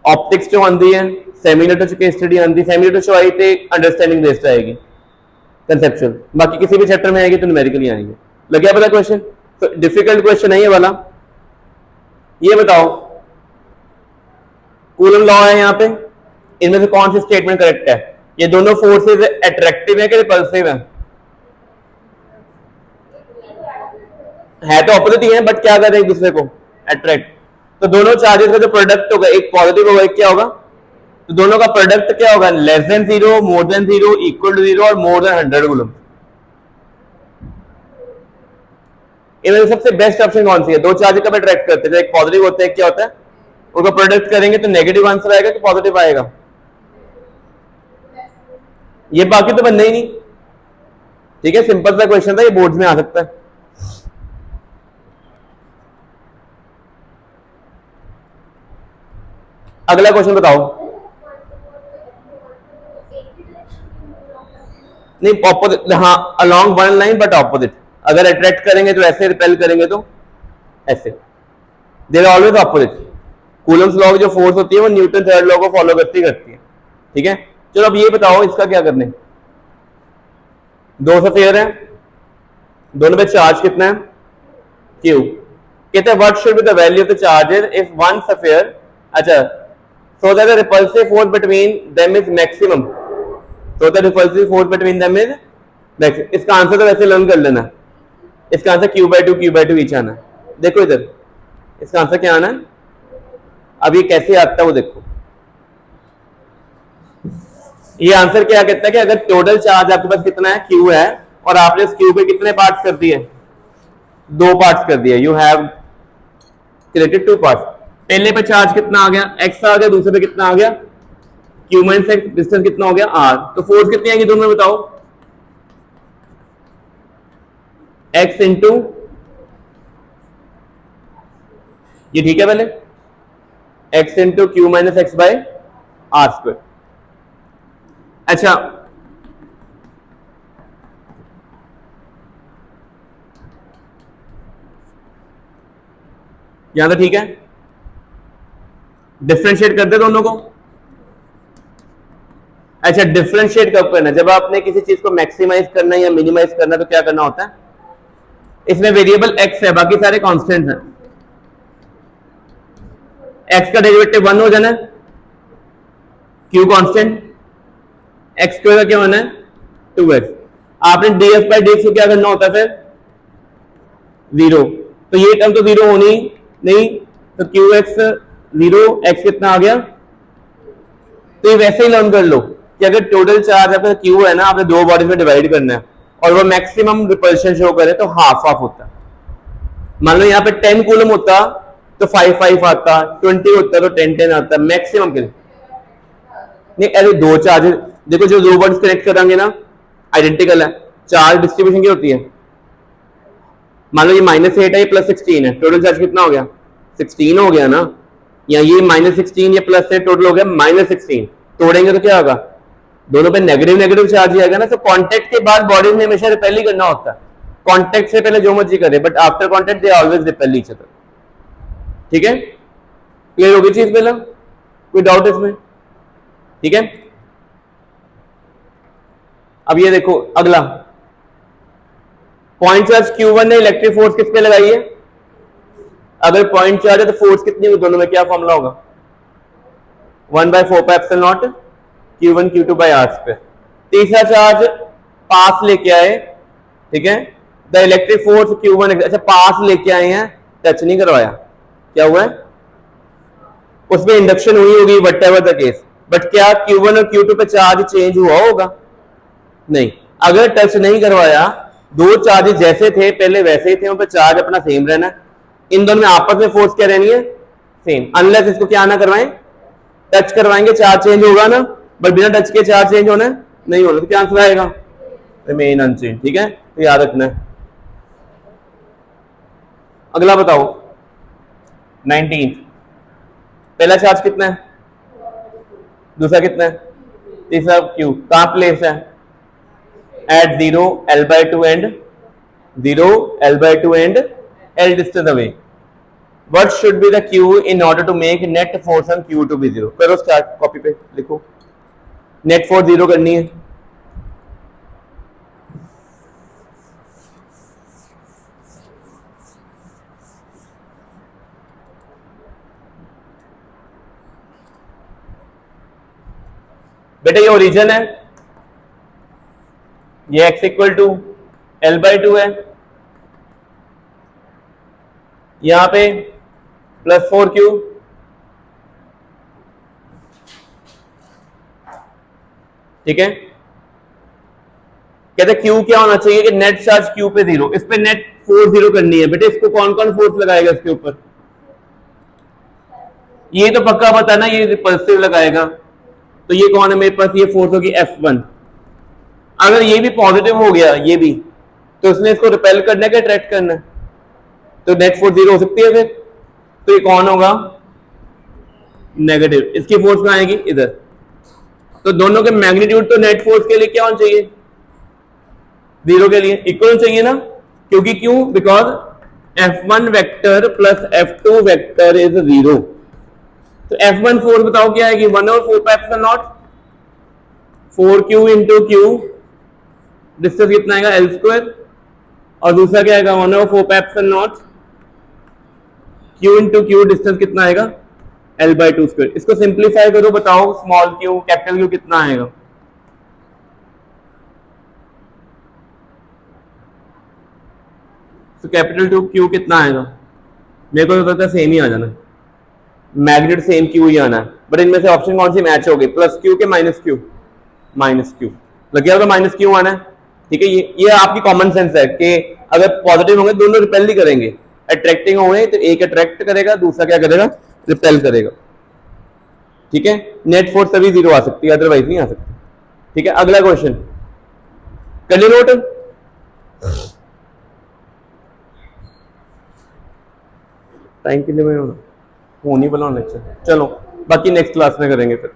ऑप्टिक्स जो आती है, सेमीनेटर जो केस स्टडी आती है, सेमीनेटर जो आई थे अंडरस्टैंडिंग बेस्ड आएगी, कंसेप्चुअल। बाकी किसी भी चैप्टर में आएगी तो न्यूमेरिकल ही आएंगे। लग गया पता क्वेश्चन? तो डिफिकल्ट क्वेश्चन है ये वाला। ये बताओ कूलम लॉ है यहाँ पे, इनमें से कौन सी स्टेटमेंट करेक्ट है? ये दोनों फोर्सेस अट्रैक्टिव है कि रिपल्सिव है तो ऑपोजिट ही है, बट क्या कर रहे हैं एक दूसरे को? अट्रैक्ट। तो दोनों चार्जेस का जो प्रोडक्ट होगा, एक पॉजिटिव होगा, एक क्या होगा? तो दोनों का प्रोडक्ट क्या होगा? Less than 0, more than 0, equal to 0 और मोर देन 100 कूलम। इनमें सबसे बेस्ट ऑप्शन कौन सी है? दो चार्ज कब अट्रैक्ट करते हैं? एक पॉजिटिव होता है, क्या होता है? उनका प्रोडक्ट करेंगे तो नेगेटिव आंसर आएगा कि पॉजिटिव आएगा? ये बाकी तो बनना ही नहीं, ठीक है। सिंपल सा क्वेश्चन था, ये बोर्ड्स में आ सकता है। अगला क्वेश्चन बताओ। नहीं ऑपोजिट, हाँ along one line but opposite. अगर अट्रैक्ट करेंगे तो ऐसे, रिपेल करेंगे तो ऐसे। They're always opposite. Coulomb's law की जो फोर्स होती है वो न्यूटन थर्ड लॉ को फॉलो करती है, ठीक है। चलो अब ये बताओ इसका क्या करने। दो सफेयर है, दोनों पे चार्ज कितना है? Q। कहते हैं what should be the value of the charges if one sphere, अच्छा, so that the repulsive force between them is maximum, so the repulsive force between them is maximum। इसका answer तो वैसे learn कर लेना, इसका answer Q/2 each आना। देखो इधर इसका आंसर क्या आना है, अब ये कैसे आता है वो देखो। ये आंसर क्या कहता है कि अगर टोटल चार्ज आपके पास कितना है? Q है, और आपने इस Q पे कितने पार्ट्स कर दिए? 2 पार्ट्स कर दिए। You have created 2 parts. पहले पे चार्ज कितना आ गया? x आ गया, दूसरे पे कितना आ गया? q माइनस x, डिस्टेंस कितना हो गया? r। तो फोर्स कितनी आएगी दोनों में बताओ? x इंटू, ये ठीक है पहले, x into q minus x by are square. अच्छा यहां तो ठीक है, डिफरेंशिएट कर दे दोनों को। अच्छा डिफरेंशिएट कब करना है? जब आपने किसी चीज को मैक्सिमाइज करना है या मिनिमाइज करना है तो क्या करना होता है? इसमें वेरिएबल x है, बाकी सारे कांस्टेंट हैं। x का डेरिवेटिव 1 हो जाना है, q कांस्टेंट, x स्क्वायर का क्या होना है? 2x। आपने df/dx को क्या करना होता है फिर? 0। तो ये टर्म तो 0 होनी नहीं, तो qx 0, x कितना आ गया? तो ये वैसे ही लर्न कर लो कि अगर टोटल चार्ज आपका q है ना, आपने 2 बॉडीज में डिवाइड करना है और वो मैक्सिमम रिपल्शन शो करे तो हाफ हाफ होता है। मान लो यहाँ पे 10 कूलम होता तो 5 आता, 20 होता तो 10 आता, मैक्सिमम के लिए नहीं। ऐसे 2 चार्ज देखो, जो 2 बॉडीज कनेक्ट करांगे ना आइडेंटिकल है, चार्ज डिस्ट्रीब्यूशन क्या होती है? मान लो ये -8 है, ये +16 है, टोटल चार्ज कितना हो गया? 16 हो गया ना। या ये -16 या प्लस से टोटल हो गया -16, तोड़ेंगे तो क्या होगा, दोनों पे नेगेटिव नेगेटिव चार्ज आएगा ना। तो कांटेक्ट के बाद बॉडीज ने हमेशा रिपेल ही करना होता है, कांटेक्ट से पहले जो मर्जी करे, but after contact they always repel each other. ठीक है, क्लियर होगी चीज पहला, कोई डाउट इसमें? ठीक है, अब ये देखो अगला पॉइंट चार्ज Q1 ने इलेक्ट्रिक फोर्स किस पे लगाई है, अगर पॉइंट चार्ज है तो फोर्स कितनी होगी, दोनों में क्या फॉर्मूला होगा, 1/4 pi epsilon nought Q1 Q2 by R पे। तीसरा चार्ज पास लेके आए, ठीक है, द इलेक्ट्रिक फोर्स Q1, अच्छा पास लेके आए हैं, टच नहीं करवाया, क्या हुआ है, उसमें इंडक्शन हुई होगी what ever the case, but क्या Q1 और Q2 पे चार्ज चेंज हुआ होगा, नहीं। अगर टच नहीं करवाया, दो चार्ज जैसे थे पहले वैसे ही थे, उन पर चार्ज अपना सेम रहना, इन दोनों में आपस में फोर्स क्या रहनी है, सेम, अनलेस इसको क्या ना करवाएं, टच करवाएंगे चार्ज चेंज होगा ना, बट बिना टच के चार्ज चेंज होना है नहीं होना, तो क्या आंसर आएगा, रिमेन अनचेंज। ठीक है, तो याद रखना है। अगला बताओ 19, पहला चार्ज कितना है, दूसरा कितना है, तीसरा Q कहां प्लेस है, at 0 L/2 and 0 L/2 and L distance away, what should be the Q in order to make net force on Q to be 0? करो स्टार्ट, कॉपी पे लिखो, नेट फोर्स 0 करनी है, बेटा ये ओरिजिन है, ये x इक्वल टू L/2 है, यहां पे +4Q, ठीक है, कहते Q क्या होना चाहिए कि नेट चार्ज Q पे 0, इस पे नेट फोर्स 0 करनी है, बेटे इसको कौन कौन फोर्स लगाएगा इसके ऊपर, ये तो पक्का पता ना, ये रिपल्सिव लगाएगा, तो ये कौन है मेरे पास, ये फोर्स होगी F1। अगर ये भी पॉजिटिव हो गया ये भी, तो इसने इसको रिपेल करना है कि अट्रैक्ट करना है, तो नेट फोर्स 0 हो सकती है फिर, तो ये कौन होगा, नेगेटिव, इसकी फोर्स कहां आएगी, इधर, तो दोनों के मैग्नीट्यूड तो नेट फोर्स के लिए क्या होना चाहिए, 0 के लिए इक्वल चाहिए ना, क्योंकि क्यों, because F1 vector plus F2 vector is 0, तो F1 फोर्स बताओ क्या आएगी, 1/4 pi epsilon not 4Q into Q, distance कितना आएगा L², और दूसरा क्या आएगा 1/4 pi epsilon not Q into Q, distance कितना आएगा L/2²। इसको सिंप्लीफाई करो, बताओ स्मॉल Q कैपिटल Q कितना आएगा, तो कैपिटल Q कितना आएगा, मेरे को तो पता है सेम ही आ जाना, मैग्नेट सेम Q ही आना है, बट इनमें से ऑप्शन कौन सी मैच होगी, +Q के -Q, -Q लग गया होगा, -Q आना है। ठीक है, ये आपकी कॉमन सेंस है कि अगर पॉजिटिव होंगे दोनों रिपेल नहीं करेंगे, अट्रैक्टिंग होंगे तो एक अट्रैक्ट करेगा, दूसरा क्या करेगा, रिपेल करेगा। ठीक है, नेट फोर्स तभी 0 आ सकती है, अदरवाइज नहीं आ सकती। ठीक है, अगला क्वेश्चन कर ली नोट, टाइम के लिए मैं होने वाला लेक्चर, चलो बाकी नेक्स्ट क्लास में करेंगे फिर।